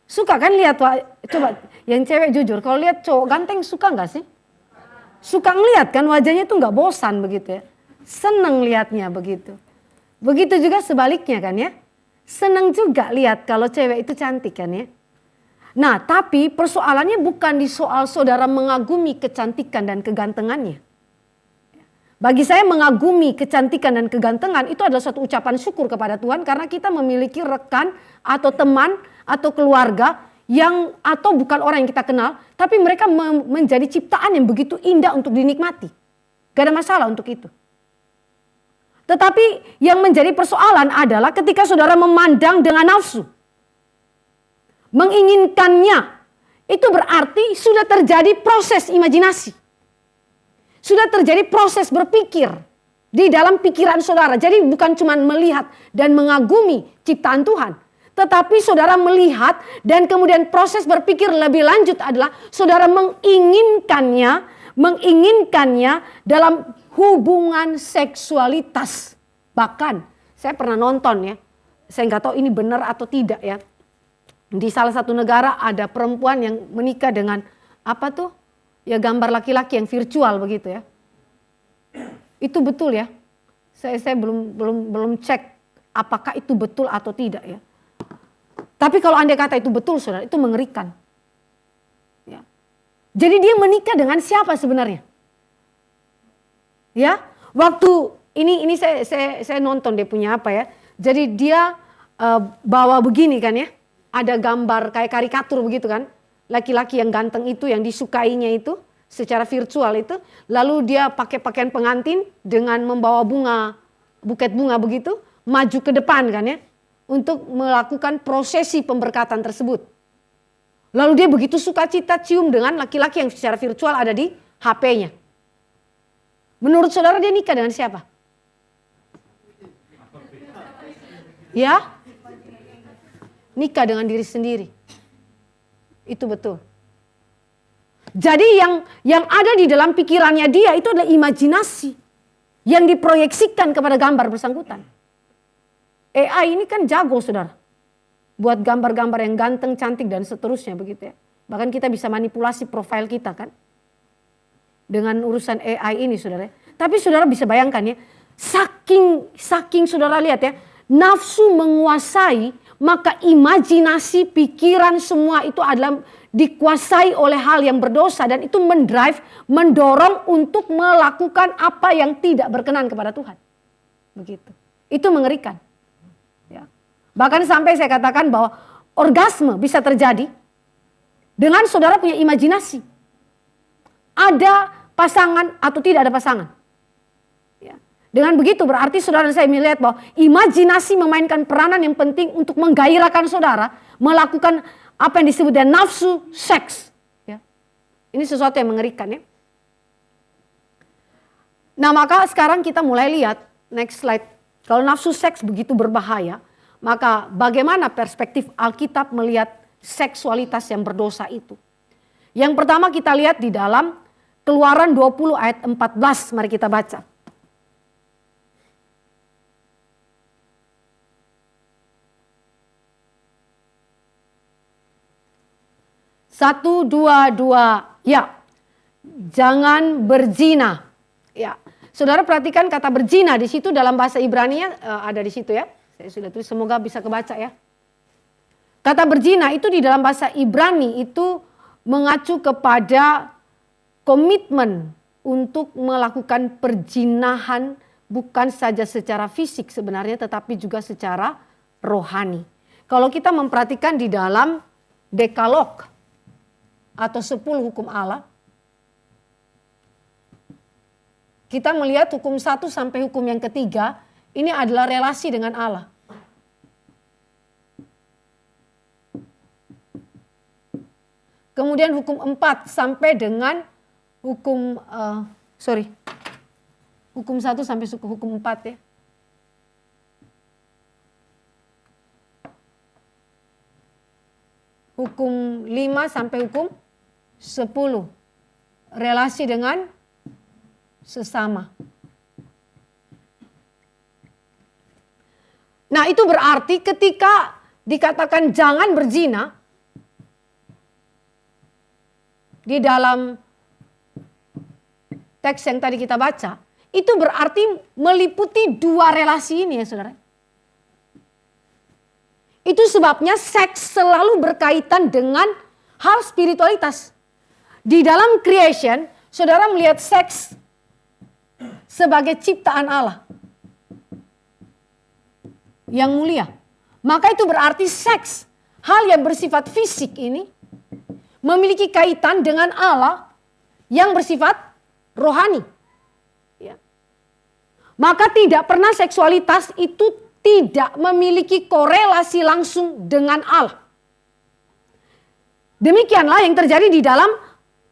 Suka kan lihat, coba yang cewek jujur, kalau lihat cowok ganteng suka nggak sih? Suka ngeliat kan, wajahnya tuh nggak bosan begitu ya. Senang lihatnya begitu. Begitu juga sebaliknya kan ya. Senang juga lihat kalau cewek itu cantik kan ya. Nah tapi persoalannya bukan di soal saudara mengagumi kecantikan dan kegantengannya. Bagi saya mengagumi kecantikan dan kegantengan itu adalah suatu ucapan syukur kepada Tuhan karena kita memiliki rekan atau teman atau keluarga yang atau bukan orang yang kita kenal tapi mereka menjadi ciptaan yang begitu indah untuk dinikmati. Gak ada masalah untuk itu. Tetapi yang menjadi persoalan adalah ketika saudara memandang dengan nafsu. Menginginkannya itu berarti sudah terjadi proses imajinasi. Sudah terjadi proses berpikir di dalam pikiran saudara. Jadi bukan cuma melihat dan mengagumi ciptaan Tuhan. Tetapi saudara melihat dan kemudian proses berpikir lebih lanjut adalah saudara menginginkannya dalam hubungan seksualitas. Bahkan saya pernah nonton ya, saya nggak tahu ini benar atau tidak ya. Di salah satu negara ada perempuan yang menikah dengan apa tuh? Ya gambar laki-laki yang virtual begitu ya. Itu betul ya. Saya belum cek apakah itu betul atau tidak ya. Tapi kalau andai kata itu betul saudara, itu mengerikan. Ya. Jadi dia menikah dengan siapa sebenarnya? Ya, waktu ini saya nonton dia punya apa ya. Jadi dia bawa begini kan ya. Ada gambar kayak karikatur begitu kan. Laki-laki yang ganteng itu yang disukainya itu secara virtual itu. Lalu dia pakai pakaian pengantin dengan membawa buket bunga begitu. Maju ke depan kan ya. Untuk melakukan prosesi pemberkatan tersebut. Lalu dia begitu sukacita cium dengan laki-laki yang secara virtual ada di HP-nya. Menurut saudara dia nikah dengan siapa? Ya? Nikah dengan diri sendiri. Itu betul. Jadi yang ada di dalam pikirannya dia itu adalah imajinasi yang diproyeksikan kepada gambar bersangkutan. AI ini kan jago saudara. Buat gambar-gambar yang ganteng, cantik dan seterusnya begitu ya. Bahkan kita bisa manipulasi profil kita kan. Dengan urusan AI ini saudara. Tapi saudara bisa bayangkan ya. Saking saudara lihat ya. Nafsu menguasai. Maka imajinasi, pikiran semua itu adalah dikuasai oleh hal yang berdosa. Dan itu mendorong untuk melakukan apa yang tidak berkenan kepada Tuhan. Begitu. Itu mengerikan. Ya. Bahkan sampai saya katakan bahwa orgasme bisa terjadi dengan saudara punya imajinasi. Ada pasangan atau tidak ada pasangan. Dengan begitu berarti saudara dan saya melihat bahwa imajinasi memainkan peranan yang penting untuk menggairahkan saudara melakukan apa yang disebut dengan nafsu seks. Ya. Ini sesuatu yang mengerikan ya. Nah maka sekarang kita mulai lihat next slide. Kalau nafsu seks begitu berbahaya, maka bagaimana perspektif Alkitab melihat seksualitas yang berdosa itu. Yang pertama kita lihat di dalam Keluaran 20 ayat 14, mari kita baca. 1, 2, 2, ya. Jangan berzina. Ya. Saudara perhatikan kata berzina di situ dalam bahasa Ibrani-nya ada di situ ya. Saya sudah tulis, semoga bisa kebaca ya. Kata berzina itu di dalam bahasa Ibrani itu mengacu kepada komitmen untuk melakukan perzinahan bukan saja secara fisik sebenarnya tetapi juga secara rohani. Kalau kita memperhatikan di dalam Dekalog atau 10 hukum Allah, kita melihat hukum 1 sampai hukum yang ketiga Ini adalah relasi dengan Allah. Kemudian hukum 4 sampai dengan hukum hukum 1 sampai hukum 4 ya. Hukum 5 sampai hukum 10. Relasi dengan sesama. Nah, itu berarti ketika dikatakan jangan berzina di dalam teks yang tadi kita baca, itu berarti meliputi dua relasi ini ya saudara. Itu sebabnya seks selalu berkaitan dengan hal spiritualitas. Di dalam creation, saudara melihat seks sebagai ciptaan Allah yang mulia. Maka itu berarti seks, hal yang bersifat fisik ini, memiliki kaitan dengan Allah yang bersifat rohani. Ya. Maka tidak pernah seksualitas itu tidak memiliki korelasi langsung dengan Allah. Demikianlah yang terjadi di dalam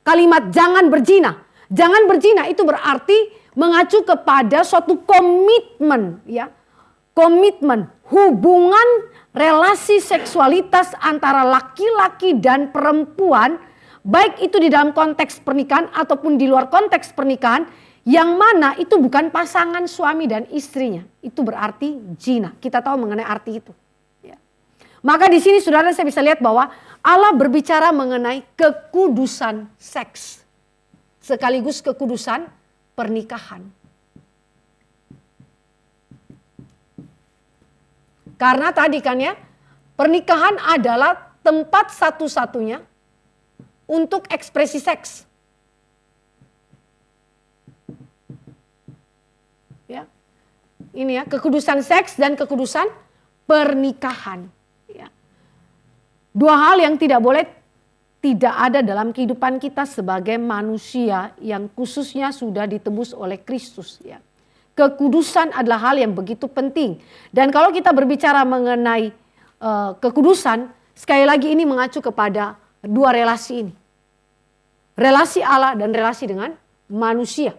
kalimat jangan berzina. Jangan berzina itu berarti mengacu kepada suatu komitmen, ya. Komitmen, hubungan relasi seksualitas antara laki-laki dan perempuan, baik itu di dalam konteks pernikahan ataupun di luar konteks pernikahan, yang mana itu bukan pasangan suami dan istrinya. Itu berarti zina. Kita tahu mengenai arti itu. Ya. Maka di sini saudara saya bisa lihat bahwa Allah berbicara mengenai kekudusan seks. Sekaligus kekudusan pernikahan. Karena tadi kan ya, pernikahan adalah tempat satu-satunya untuk ekspresi seks. Ya. Ini ya, kekudusan seks dan kekudusan pernikahan. Ya. Dua hal yang tidak boleh tidak ada dalam kehidupan kita sebagai manusia yang khususnya sudah ditebus oleh Kristus. Ya. Kekudusan adalah hal yang begitu penting. Dan kalau kita berbicara mengenai kekudusan, sekali lagi ini mengacu kepada dua relasi ini. Relasi Allah dan relasi dengan manusia.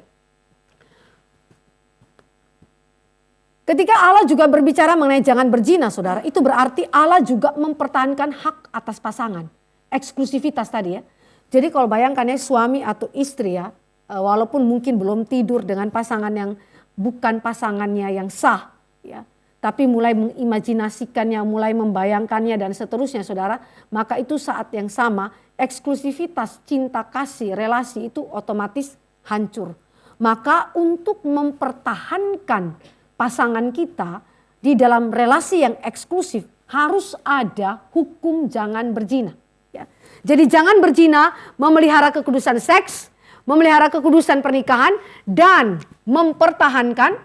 Ketika Allah juga berbicara mengenai jangan berzina, saudara, itu berarti Allah juga mempertahankan hak atas pasangan. Eksklusivitas tadi ya. Jadi kalau bayangkan ya suami atau istri ya, walaupun mungkin belum tidur dengan pasangan yang bukan pasangannya yang sah, ya, tapi mulai mengimajinasikannya, mulai membayangkannya dan seterusnya saudara, maka itu saat yang sama eksklusivitas, cinta kasih, relasi itu otomatis hancur. Maka untuk mempertahankan pasangan kita di dalam relasi yang eksklusif harus ada hukum jangan berzina. Ya. Jadi jangan berzina memelihara kekudusan seks, memelihara kekudusan pernikahan dan mempertahankan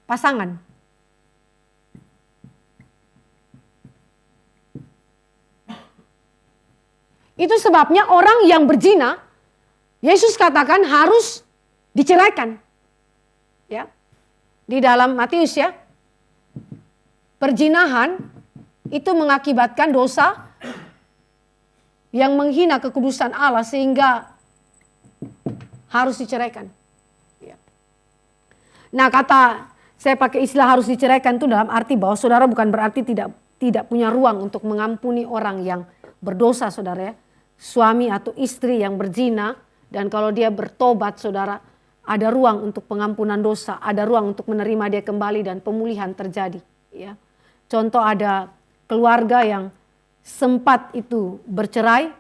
pasangan. Itu sebabnya orang yang berzina, Yesus katakan harus diceraikan. Ya. Di dalam Matius ya, perzinahan itu mengakibatkan dosa yang menghina kekudusan Allah sehingga harus diceraikan. Ya. Nah kata saya pakai istilah harus diceraikan itu dalam arti bahwa saudara bukan berarti tidak punya ruang untuk mengampuni orang yang berdosa saudara ya. Suami atau istri yang berzina dan kalau dia bertobat saudara, ada ruang untuk pengampunan dosa, ada ruang untuk menerima dia kembali dan pemulihan terjadi. Ya. Contoh ada keluarga yang sempat itu bercerai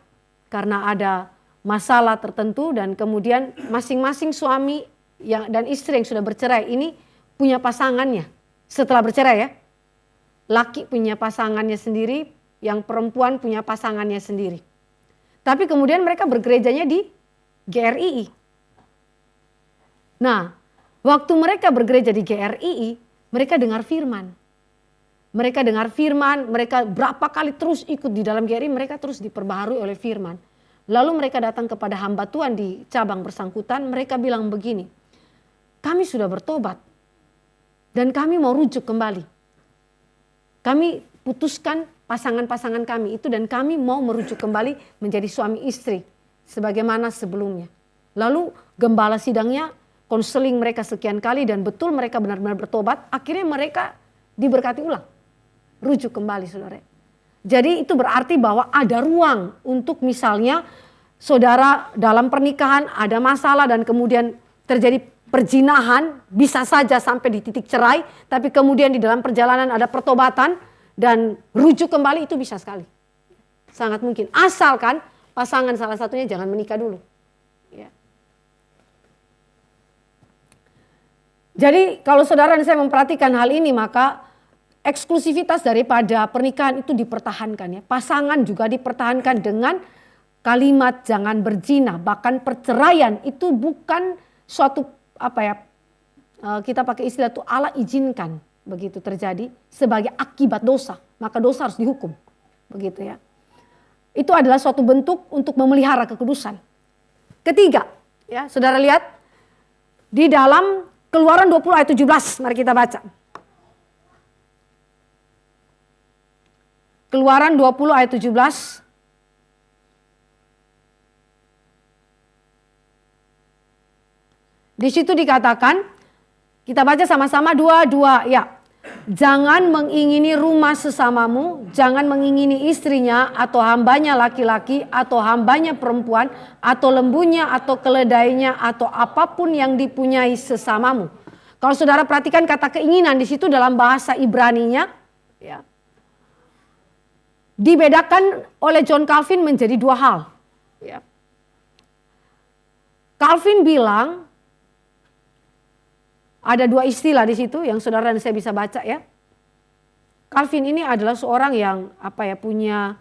karena ada masalah tertentu dan kemudian masing-masing suami dan istri yang sudah bercerai ini punya pasangannya setelah bercerai ya. Laki punya pasangannya sendiri, yang perempuan punya pasangannya sendiri. Tapi kemudian mereka bergerejanya di GRII. Nah, waktu mereka bergereja di GRII, mereka dengar firman. Mereka dengar firman, mereka berapa kali terus ikut di dalam GRII, mereka terus diperbaharui oleh firman. Lalu mereka datang kepada hamba Tuhan di cabang bersangkutan, mereka bilang begini, kami sudah bertobat. Dan kami mau rujuk kembali. Kami putuskan pasangan-pasangan kami itu dan kami mau merujuk kembali menjadi suami istri sebagaimana sebelumnya. Lalu gembala sidangnya konseling mereka sekian kali dan betul mereka benar-benar bertobat. Akhirnya mereka diberkati ulang. Rujuk kembali saudara. Jadi itu berarti bahwa ada ruang untuk misalnya saudara dalam pernikahan ada masalah dan kemudian terjadi perzinahan, bisa saja sampai di titik cerai, tapi kemudian di dalam perjalanan ada pertobatan dan rujuk kembali, itu bisa sekali. Sangat mungkin, asalkan pasangan salah satunya jangan menikah dulu. Ya. Jadi kalau saudara dan saya memperhatikan hal ini, maka eksklusivitas daripada pernikahan itu dipertahankan ya. Pasangan juga dipertahankan dengan kalimat jangan berzina, bahkan perceraian itu bukan suatu kita pakai istilah itu Allah izinkan begitu terjadi sebagai akibat dosa, maka dosa harus dihukum, begitu ya. Itu adalah suatu bentuk untuk memelihara kekudusan. Ketiga, ya saudara lihat di dalam Keluaran 20 ayat 17, mari kita baca. Keluaran 20 ayat 17. Di situ dikatakan, kita baca sama-sama dua-dua ya. Jangan mengingini rumah sesamamu, jangan mengingini istrinya atau hambanya laki-laki atau hambanya perempuan atau lembunya atau keledainya atau apapun yang dipunyai sesamamu. Kalau saudara perhatikan kata keinginan di situ dalam bahasa Ibraninya ya, dibedakan oleh John Calvin menjadi dua hal. Ya. Calvin bilang ada dua istilah di situ yang saudara dan saya bisa baca ya. Calvin ini adalah seorang yang punya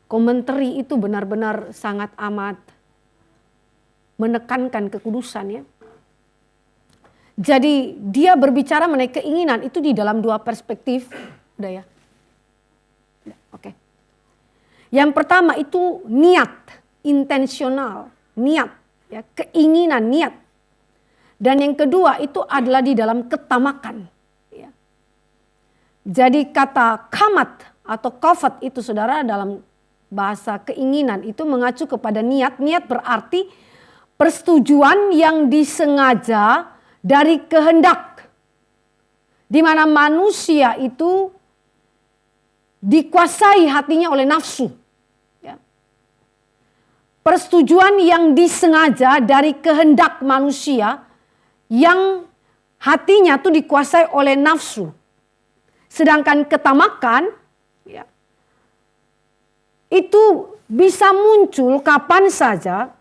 komentari itu benar-benar sangat amat menekankan kekudusan ya. Jadi dia berbicara mengenai keinginan itu di dalam dua perspektif. Udah ya. Oke. Yang pertama itu niat, intensional, niat. Ya, keinginan, niat. Dan yang kedua itu adalah di dalam ketamakan. Ya. Jadi kata kamat atau kafat itu saudara dalam bahasa keinginan itu mengacu kepada niat. Niat berarti persetujuan yang disengaja dari kehendak. Di mana manusia itu dikuasai hatinya oleh nafsu. Persetujuan yang disengaja dari kehendak manusia yang hatinya tuh dikuasai oleh nafsu. Sedangkan ketamakan ya, itu bisa muncul kapan saja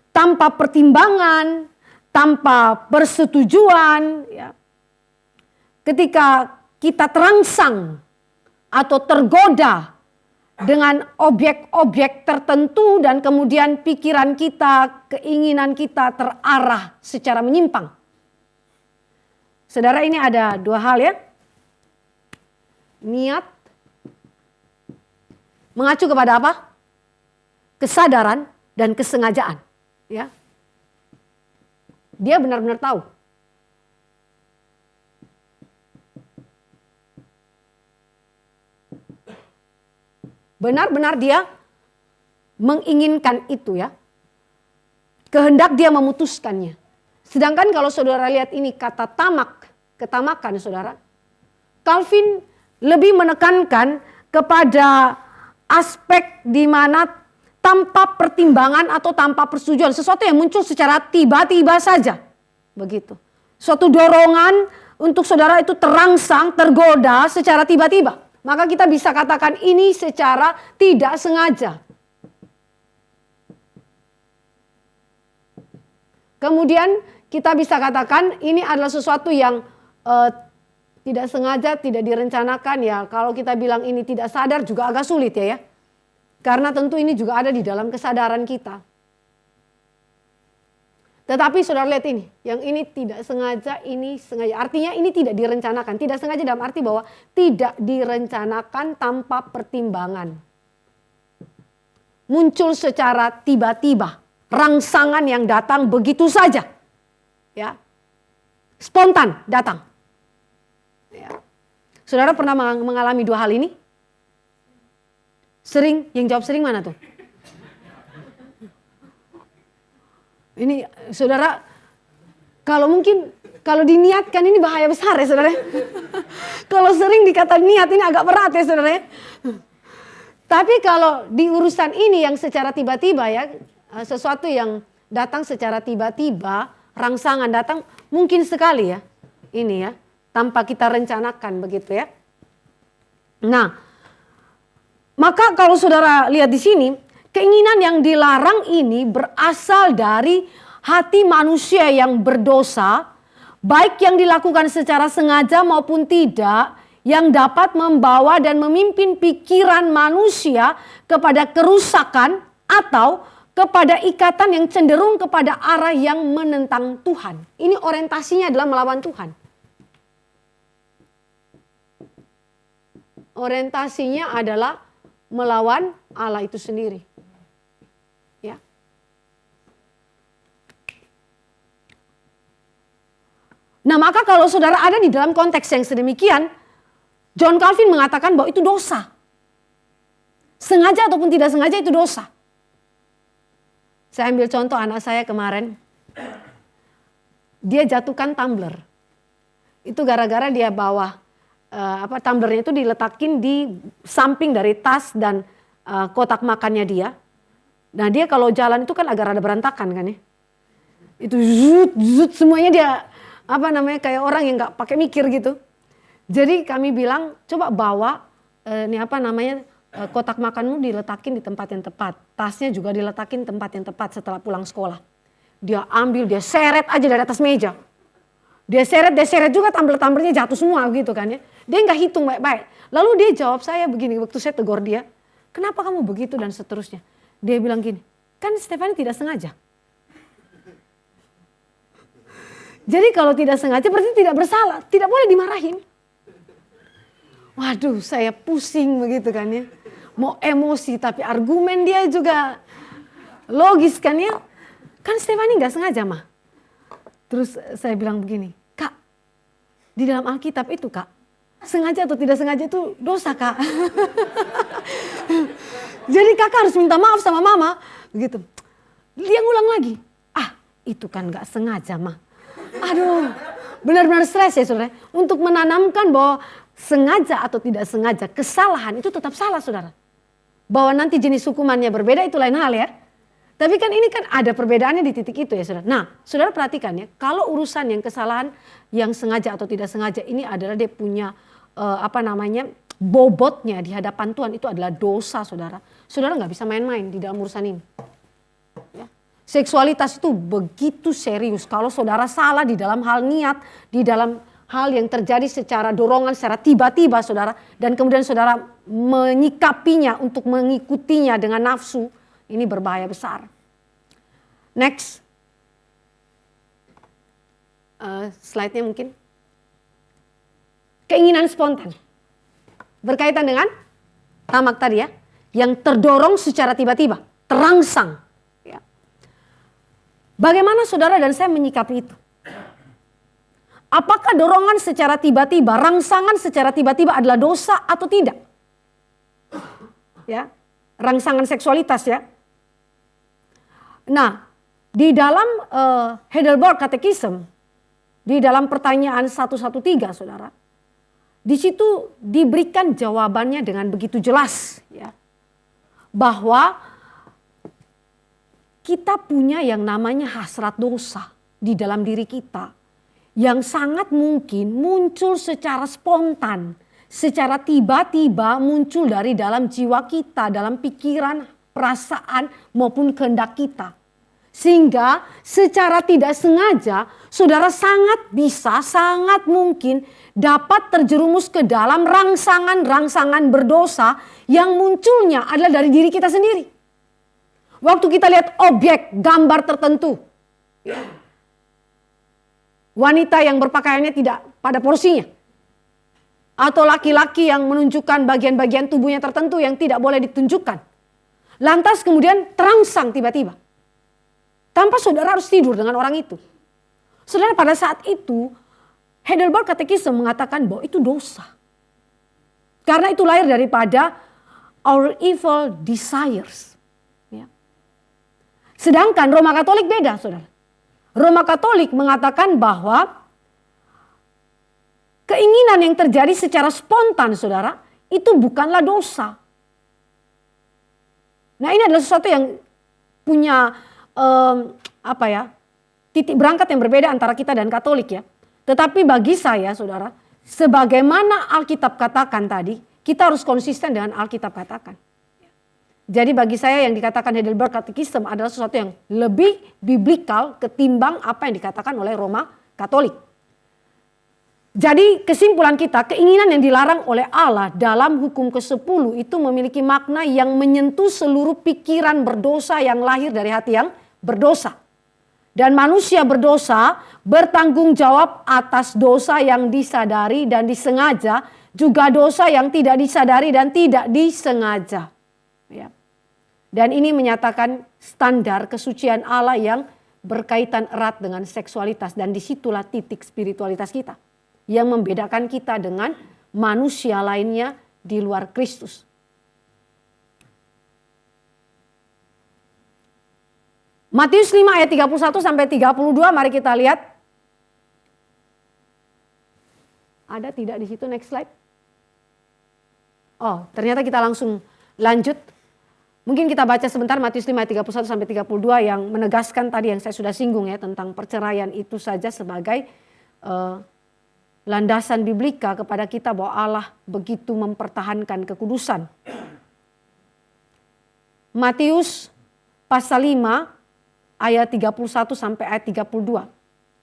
tanpa pertimbangan, tanpa persetujuan. Ya. Ketika kita terangsang atau tergoda dengan objek-objek tertentu dan kemudian pikiran kita, keinginan kita terarah secara menyimpang. Saudara, ini ada dua hal ya. Niat mengacu kepada apa? Kesadaran dan kesengajaan. Ya. Dia benar-benar tahu. Benar-benar dia menginginkan itu ya. Kehendak dia memutuskannya. Sedangkan kalau saudara lihat ini kata tamak, ketamakan saudara. Calvin lebih menekankan kepada aspek di mana tanpa pertimbangan atau tanpa persetujuan. Sesuatu yang muncul secara tiba-tiba saja. Begitu. Suatu dorongan untuk saudara itu terangsang, tergoda secara tiba-tiba. Maka kita bisa katakan ini secara tidak sengaja. Kemudian kita bisa katakan ini adalah sesuatu yang tidak sengaja, tidak direncanakan ya. Kalau kita bilang ini tidak sadar juga agak sulit ya. Karena tentu ini juga ada di dalam kesadaran kita. Tetapi saudara lihat ini, yang ini tidak sengaja, ini sengaja. Artinya ini tidak direncanakan. Tidak sengaja dalam arti bahwa tidak direncanakan tanpa pertimbangan. Muncul secara tiba-tiba. Rangsangan yang datang begitu saja. ya, spontan datang. Ya. Saudara pernah mengalami dua hal ini? Sering, yang jawab sering mana tuh? Ini saudara, kalau diniatkan ini bahaya besar ya saudara. Kalau sering dikata niat ini agak berat ya saudara. Tapi kalau di urusan ini yang secara tiba-tiba ya, sesuatu yang datang secara tiba-tiba, rangsangan datang mungkin sekali ya. Ini ya, tanpa kita rencanakan begitu ya. Nah, maka kalau saudara lihat di sini, keinginan yang dilarang ini berasal dari hati manusia yang berdosa, baik yang dilakukan secara sengaja maupun tidak, yang dapat membawa dan memimpin pikiran manusia kepada kerusakan atau kepada ikatan yang cenderung kepada arah yang menentang Tuhan. Ini orientasinya adalah melawan Tuhan. Orientasinya adalah melawan Allah itu sendiri. Ya. Nah, maka kalau saudara ada di dalam konteks yang sedemikian, John Calvin mengatakan bahwa itu dosa. Sengaja ataupun tidak sengaja itu dosa. Saya ambil contoh anak saya kemarin. Dia jatuhkan tumbler. Itu gara-gara dia bawa tumblernya itu diletakin di samping dari tas dan kotak makannya dia. Nah, dia kalau jalan itu kan agak rada berantakan kan ya. Itu zut semuanya dia kayak orang yang nggak pakai mikir gitu. Jadi kami bilang coba bawa kotak makanmu diletakin di tempat yang tepat. Tasnya juga diletakin tempat yang tepat setelah pulang sekolah. Dia ambil, dia seret aja dari atas meja. Dia seret juga tumbler-tumblernya jatuh semua gitu kan ya. Dia nggak hitung baik-baik. Lalu dia jawab saya begini waktu saya tegur dia. Kenapa kamu begitu dan seterusnya. Dia bilang gini, kan Stefani tidak sengaja. Jadi kalau tidak sengaja berarti tidak bersalah. Tidak boleh dimarahin. Waduh, saya pusing begitu kan ya. Mau emosi tapi argumen dia juga logis kan ya. Kan Stefani nggak sengaja mah. Terus saya bilang begini, Kak, di dalam Alkitab itu Kak, sengaja atau tidak sengaja itu dosa Kak. Jadi kakak harus minta maaf sama mama. Begitu. Dia ngulang lagi, itu kan nggak sengaja mah. Aduh, benar-benar stres ya saudara. Untuk menanamkan bahwa sengaja atau tidak sengaja, kesalahan itu tetap salah saudara. Bahwa nanti jenis hukumannya berbeda itu lain hal ya. Tapi kan ini kan ada perbedaannya di titik itu ya saudara. Nah saudara perhatikan ya, kalau urusan yang kesalahan yang sengaja atau tidak sengaja ini adalah dia punya bobotnya di hadapan Tuhan itu adalah dosa saudara. Saudara nggak bisa main-main di dalam urusan ini. Ya. Seksualitas itu begitu serius. Kalau saudara salah di dalam hal niat, di dalam hal yang terjadi secara dorongan, secara tiba-tiba saudara. Dan kemudian saudara menyikapinya untuk mengikutinya dengan nafsu. Ini berbahaya besar. Next. Slide-nya mungkin. Keinginan spontan. Berkaitan dengan tamak tadi ya. Yang terdorong secara tiba-tiba. Terangsang. Ya. Bagaimana saudara dan saya menyikapi itu? Apakah dorongan secara tiba-tiba, rangsangan secara tiba-tiba adalah dosa atau tidak? Ya, rangsangan seksualitas ya. Nah, di dalam Heidelberg Catechism, di dalam pertanyaan 113 saudara, di situ diberikan jawabannya dengan begitu jelas ya. Bahwa kita punya yang namanya hasrat dosa di dalam diri kita. Yang sangat mungkin muncul secara spontan, secara tiba-tiba muncul dari dalam jiwa kita, dalam pikiran, perasaan maupun kehendak kita. Sehingga secara tidak sengaja saudara sangat bisa, sangat mungkin dapat terjerumus ke dalam rangsangan-rangsangan berdosa yang munculnya adalah dari diri kita sendiri. Waktu kita lihat objek, gambar tertentu. Wanita yang berpakaiannya tidak pada porsinya. Atau laki-laki yang menunjukkan bagian-bagian tubuhnya tertentu yang tidak boleh ditunjukkan. Lantas kemudian terangsang tiba-tiba. Tanpa saudara harus tidur dengan orang itu. Saudara, pada saat itu Heidelberg Catechism mengatakan bahwa itu dosa. Karena itu lahir daripada our evil desires. Ya. Sedangkan Roma Katolik beda, saudara. Roma Katolik mengatakan bahwa keinginan yang terjadi secara spontan, saudara, itu bukanlah dosa. Nah, ini adalah sesuatu yang punya titik berangkat yang berbeda antara kita dan Katolik ya. Tetapi bagi saya, saudara, sebagaimana Alkitab katakan tadi, kita harus konsisten dengan Alkitab katakan. Jadi bagi saya yang dikatakan Heidelberg Catechism adalah sesuatu yang lebih biblikal ketimbang apa yang dikatakan oleh Roma Katolik. Jadi kesimpulan kita, keinginan yang dilarang oleh Allah dalam hukum ke-10 itu memiliki makna yang menyentuh seluruh pikiran berdosa yang lahir dari hati yang berdosa. Dan manusia berdosa bertanggung jawab atas dosa yang disadari dan disengaja, juga dosa yang tidak disadari dan tidak disengaja. Ya. Dan ini menyatakan standar kesucian Allah yang berkaitan erat dengan seksualitas, dan disitulah titik spiritualitas kita yang membedakan kita dengan manusia lainnya di luar Kristus. Matius 5 ayat 31 sampai 32, mari kita lihat. Ada tidak di situ, next slide? Oh, ternyata kita langsung lanjut. Mungkin kita baca sebentar Matius 5 ayat 31 sampai 32 yang menegaskan tadi yang saya sudah singgung ya, tentang perceraian itu saja sebagai landasan biblika kepada kita bahwa Allah begitu mempertahankan kekudusan. Matius pasal 5 ayat 31 sampai ayat 32.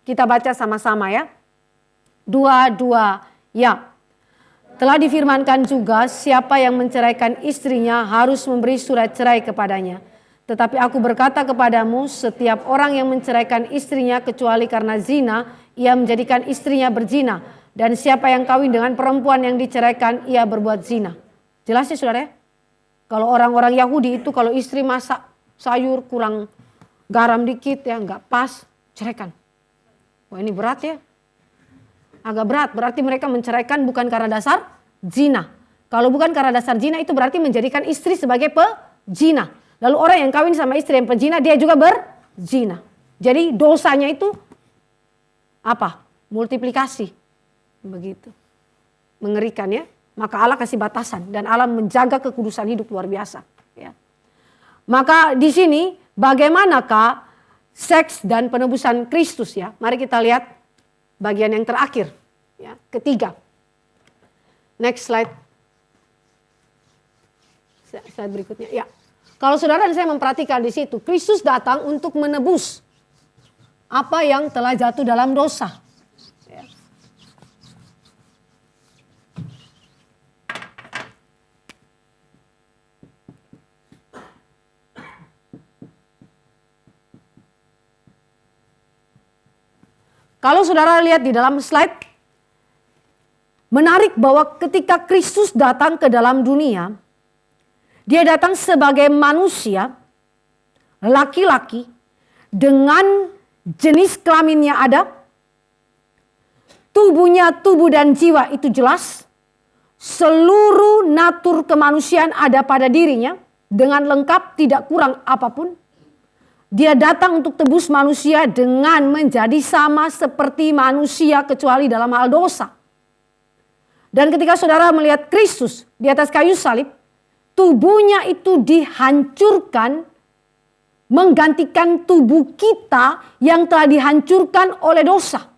Kita baca sama-sama ya. 2 ya. Telah difirmankan juga, siapa yang menceraikan istrinya harus memberi surat cerai kepadanya. Tetapi aku berkata kepadamu, setiap orang yang menceraikan istrinya kecuali karena zina, ia menjadikan istrinya berzina. Dan siapa yang kawin dengan perempuan yang diceraikan, ia berbuat zina. Jelas ya saudara ya? Kalau orang-orang Yahudi itu kalau istri masak sayur kurang garam dikit ya, nggak pas, ceraikan. Wah, ini berat ya. Agak berat, berarti mereka menceraikan bukan karena dasar zina. Kalau bukan karena dasar zina itu berarti menjadikan istri sebagai pezina. Lalu orang yang kawin sama istri yang pezina dia juga berzina. Jadi dosanya itu apa? Multiplikasi. Begitu. Mengerikan ya. Maka Allah kasih batasan dan Allah menjaga kekudusan hidup luar biasa. Ya. Maka di sini bagaimanakah seks dan penebusan Kristus ya? Mari kita lihat bagian yang terakhir, ya, ketiga. Next slide. Slide berikutnya. Ya. Kalau saudara dan saya memperhatikan di situ, Kristus datang untuk menebus apa yang telah jatuh dalam dosa. Ya. Kalau saudara lihat di dalam slide, menarik bahwa ketika Kristus datang ke dalam dunia, dia datang sebagai manusia, laki-laki, dengan jenis kelaminnya ada, tubuhnya, tubuh dan jiwa itu jelas, seluruh natur kemanusiaan ada pada dirinya, dengan lengkap tidak kurang apapun. Dia datang untuk tebus manusia dengan menjadi sama seperti manusia kecuali dalam hal dosa. Dan ketika saudara melihat Kristus di atas kayu salib, tubuhnya itu dihancurkan menggantikan tubuh kita yang telah dihancurkan oleh dosa.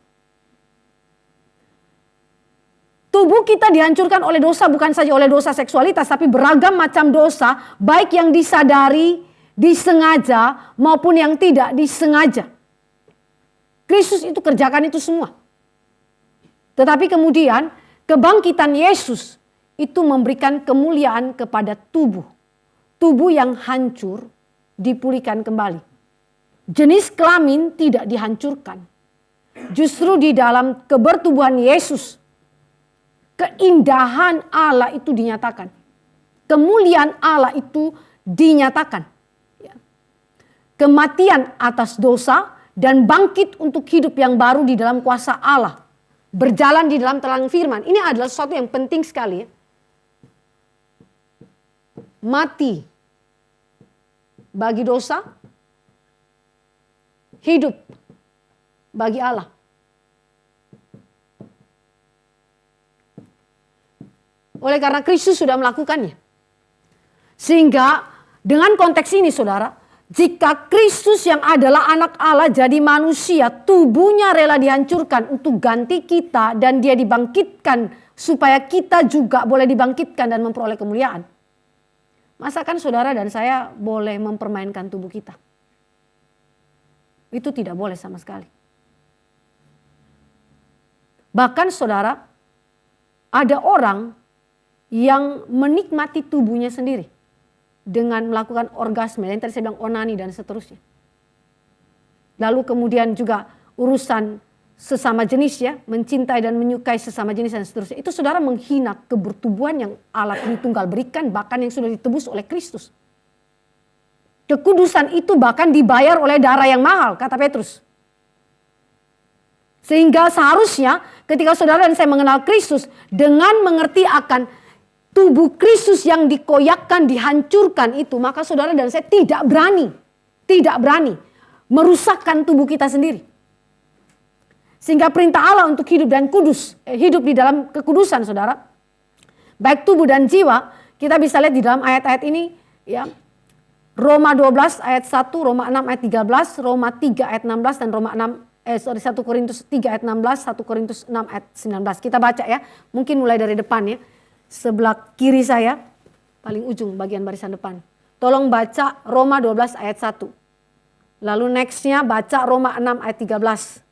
Tubuh kita dihancurkan oleh dosa, bukan saja oleh dosa seksualitas, tapi beragam macam dosa, baik yang disadari, disengaja maupun yang tidak disengaja. Kristus itu kerjakan itu semua. Tetapi kemudian kebangkitan Yesus itu memberikan kemuliaan kepada tubuh. Tubuh yang hancur dipulihkan kembali. Jenis kelamin tidak dihancurkan. Justru di dalam kebertubuhan Yesus, keindahan Allah itu dinyatakan. Kemuliaan Allah itu dinyatakan. Kematian atas dosa dan bangkit untuk hidup yang baru di dalam kuasa Allah. Berjalan di dalam terang firman. Ini adalah sesuatu yang penting sekali. Mati bagi dosa, hidup bagi Allah. Oleh karena Kristus sudah melakukannya. Sehingga dengan konteks ini saudara, jika Kristus yang adalah anak Allah jadi manusia, tubuhnya rela dihancurkan untuk ganti kita dan dia dibangkitkan supaya kita juga boleh dibangkitkan dan memperoleh kemuliaan. Masakan saudara dan saya boleh mempermainkan tubuh kita? Itu tidak boleh sama sekali. Bahkan saudara, ada orang yang menikmati tubuhnya sendiri dengan melakukan orgasme, yang tadi saya bilang onani dan seterusnya. Lalu kemudian juga urusan sesama jenis ya, mencintai dan menyukai sesama jenis dan seterusnya. Itu saudara menghina kebertubuhan yang Allah Tritunggal berikan, bahkan yang sudah ditebus oleh Kristus. Kekudusan itu bahkan dibayar oleh darah yang mahal, kata Petrus. Sehingga seharusnya ketika saudara dan saya mengenal Kristus, dengan mengerti akan tubuh Kristus yang dikoyakkan, dihancurkan itu, maka saudara dan saya tidak berani merusakkan tubuh kita sendiri. Sehingga perintah Allah untuk hidup dan kudus, hidup di dalam kekudusan saudara, baik tubuh dan jiwa, kita bisa lihat di dalam ayat-ayat ini ya. Roma 12 ayat 1, Roma 6 ayat 13, Roma 3 ayat 16 dan Roma 1 Korintus 3 ayat 16, 1 Korintus 6 ayat 19. Kita baca ya, mungkin mulai dari depan ya. Sebelah kiri saya, paling ujung bagian barisan depan. Tolong baca Roma 12 ayat 1. Lalu nextnya baca Roma 6 ayat 13.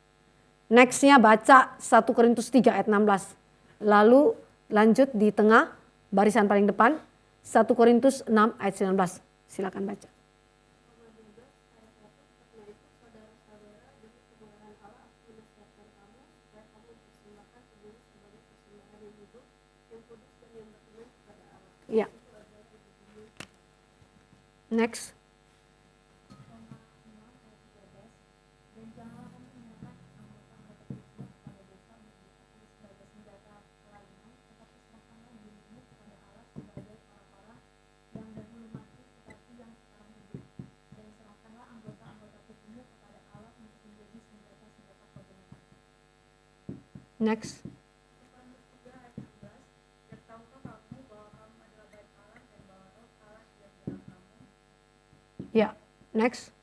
Nextnya baca 1 Korintus 3 ayat 16. Lalu lanjut di tengah barisan paling depan 1 Korintus 6 ayat 19. Silakan baca. Ya. Next. Next. Ya, next.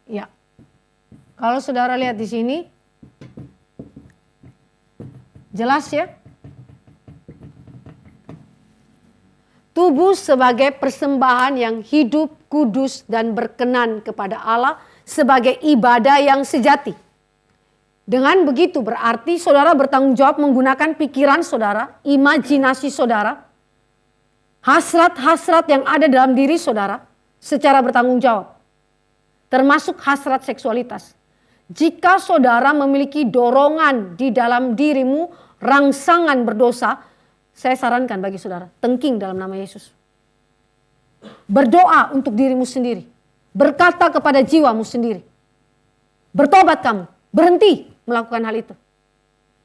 Ya. Kalau saudara lihat di sini, jelas ya. Tubuh sebagai persembahan yang hidup, kudus dan berkenan kepada Allah sebagai ibadah yang sejati. Dengan begitu berarti saudara bertanggung jawab menggunakan pikiran saudara, imajinasi saudara, hasrat-hasrat yang ada dalam diri saudara secara bertanggung jawab. Termasuk hasrat seksualitas. Jika saudara memiliki dorongan di dalam dirimu, rangsangan berdosa, saya sarankan bagi saudara, tengking dalam nama Yesus. Berdoa untuk dirimu sendiri. Berkata kepada jiwamu sendiri. Bertobat kamu, berhenti melakukan hal itu.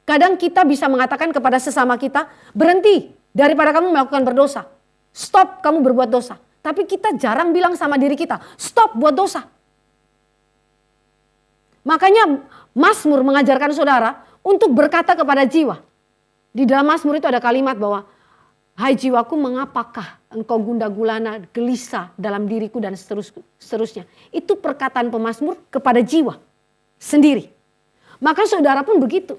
Kadang kita bisa mengatakan kepada sesama kita, berhenti daripada kamu melakukan berdosa. Stop kamu berbuat dosa. Tapi kita jarang bilang sama diri kita, stop buat dosa. Makanya Mazmur mengajarkan saudara untuk berkata kepada jiwa. Di dalam Mazmur itu ada kalimat bahwa, hai jiwaku mengapakah engkau gundah gulana gelisah dalam diriku dan seterusnya. Itu perkataan pemazmur kepada jiwa sendiri. Maka saudara pun begitu.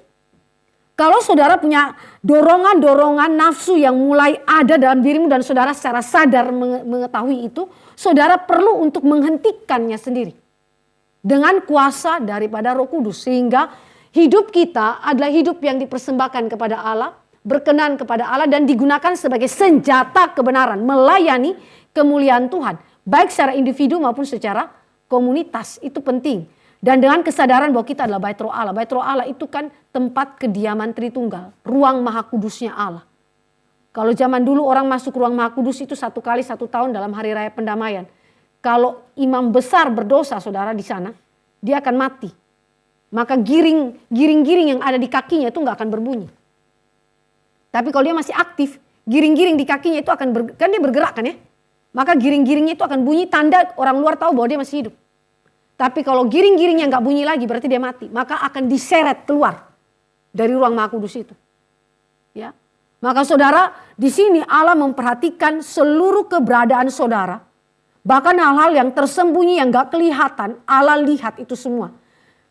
Kalau saudara punya dorongan-dorongan nafsu yang mulai ada dalam dirimu dan saudara secara sadar mengetahui itu, saudara perlu untuk menghentikannya sendiri. Dengan kuasa daripada Roh Kudus. Sehingga hidup kita adalah hidup yang dipersembahkan kepada Allah, berkenan kepada Allah dan digunakan sebagai senjata kebenaran, melayani kemuliaan Tuhan. Baik secara individu maupun secara komunitas, itu penting. Dan dengan kesadaran bahwa kita adalah Bait Roh Allah. Bait Roh Allah itu kan tempat kediaman Tritunggal, ruang Maha Kudusnya Allah. Kalau zaman dulu orang masuk ruang Maha Kudus itu 1 kali 1 tahun dalam hari raya pendamaian. Kalau imam besar berdosa saudara di sana, dia akan mati. Maka giring-giring yang ada di kakinya itu nggak akan berbunyi. Tapi kalau dia masih aktif, giring-giring di kakinya itu kan dia bergerak kan ya. Maka giring-giringnya itu akan bunyi tanda orang luar tahu bahwa dia masih hidup. Tapi kalau giring-giringnya nggak bunyi lagi berarti dia mati. Maka akan diseret keluar dari ruang Maha Kudus itu. Ya. Maka saudara di sini Allah memperhatikan seluruh keberadaan saudara. Bahkan hal-hal yang tersembunyi yang gak kelihatan Allah lihat itu semua.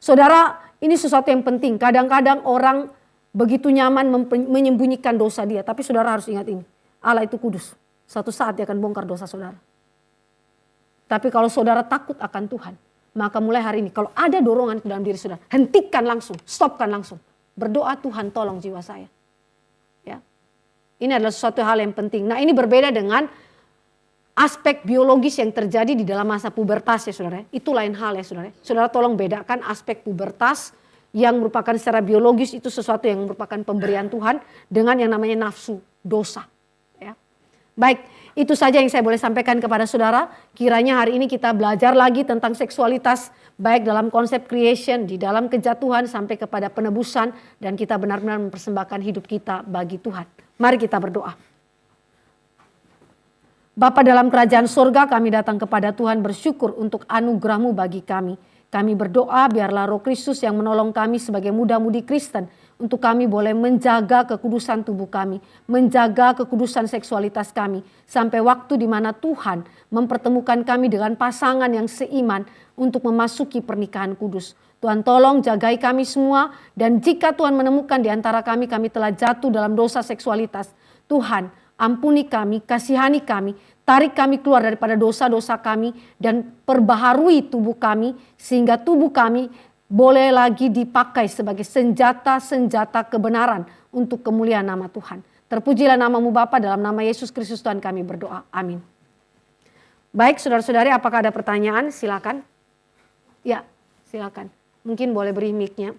Saudara ini sesuatu yang penting. Kadang-kadang orang begitu nyaman menyembunyikan dosa dia. Tapi saudara harus ingat ini. Allah itu kudus. Suatu saat dia akan bongkar dosa saudara. Tapi kalau saudara takut akan Tuhan. Maka mulai hari ini kalau ada dorongan ke dalam diri saudara. Hentikan langsung, stopkan langsung. Berdoa Tuhan tolong jiwa saya. Ya. Ini adalah sesuatu hal yang penting. Nah ini berbeda dengan aspek biologis yang terjadi di dalam masa pubertas ya saudara. Itu lain hal ya saudara. Saudara tolong bedakan aspek pubertas yang merupakan secara biologis itu sesuatu yang merupakan pemberian Tuhan. Dengan yang namanya nafsu, dosa. Baik, itu saja yang saya boleh sampaikan kepada saudara. Kiranya hari ini kita belajar lagi tentang seksualitas. Baik dalam konsep creation, di dalam kejatuhan sampai kepada penebusan. Dan kita benar-benar mempersembahkan hidup kita bagi Tuhan. Mari kita berdoa. Bapa dalam kerajaan surga, kami datang kepada Tuhan bersyukur untuk anugerah-Mu bagi kami. Kami berdoa biarlah Roh Kristus yang menolong kami sebagai muda-mudi Kristen. Untuk kami boleh menjaga kekudusan tubuh kami. Menjaga kekudusan seksualitas kami. Sampai waktu di mana Tuhan mempertemukan kami dengan pasangan yang seiman. Untuk memasuki pernikahan kudus. Tuhan tolong jagai kami semua. Dan jika Tuhan menemukan di antara kami telah jatuh dalam dosa seksualitas. Tuhan ampuni kami, kasihani kami. Tarik kami keluar daripada dosa-dosa kami. Dan perbaharui tubuh kami. Sehingga tubuh kami boleh lagi dipakai sebagai senjata-senjata kebenaran untuk kemuliaan nama Tuhan. Terpujilah nama-Mu Bapa, dalam nama Yesus Kristus Tuhan kami berdoa. Amin. Baik saudara-saudari, apakah ada pertanyaan? Silakan. Ya, silakan. Mungkin boleh beri mic-nya.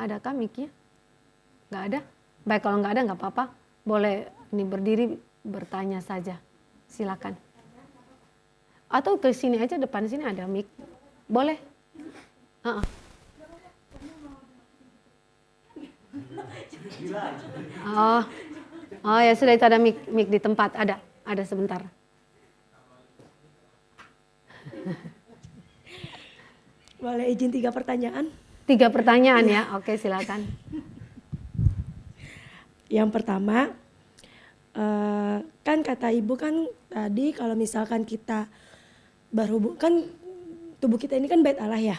Adakah mic-nya? Nggak ada? Baik, kalau nggak ada nggak apa-apa. Boleh ini berdiri bertanya saja. Silakan. Atau ke sini aja, depan sini ada mic. Boleh? Oh ya sudah, itu ada mic di tempat. Ada sebentar. Boleh izin 3 pertanyaan? 3 pertanyaan ya, oke silakan. Yang pertama, kan kata Ibu kan tadi kalau misalkan kita berhubung, kan tubuh kita ini kan bait Allah ya.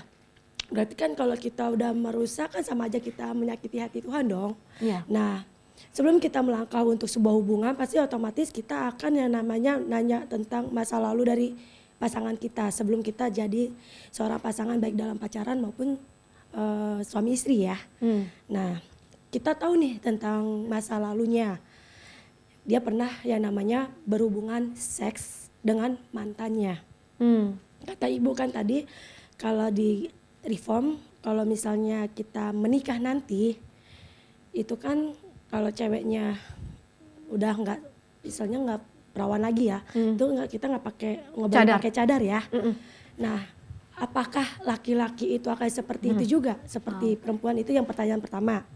Berarti kan kalau kita udah merusak kan sama aja kita menyakiti hati Tuhan dong. Ya. Nah, sebelum kita melangkah untuk sebuah hubungan pasti otomatis kita akan yang namanya nanya tentang masa lalu dari pasangan kita sebelum kita jadi seorang pasangan baik dalam pacaran maupun suami istri ya. Nah, kita tahu nih tentang masa lalunya. Dia pernah yang namanya berhubungan seks dengan mantannya. Kata Ibu kan tadi kalau di reform, kalau misalnya kita menikah nanti, itu kan kalau ceweknya udah nggak, misalnya nggak perawan lagi ya, itu kita nggak boleh pakai cadar ya. Nah, apakah laki-laki itu akan seperti itu juga, seperti perempuan? Itu yang pertanyaan pertama.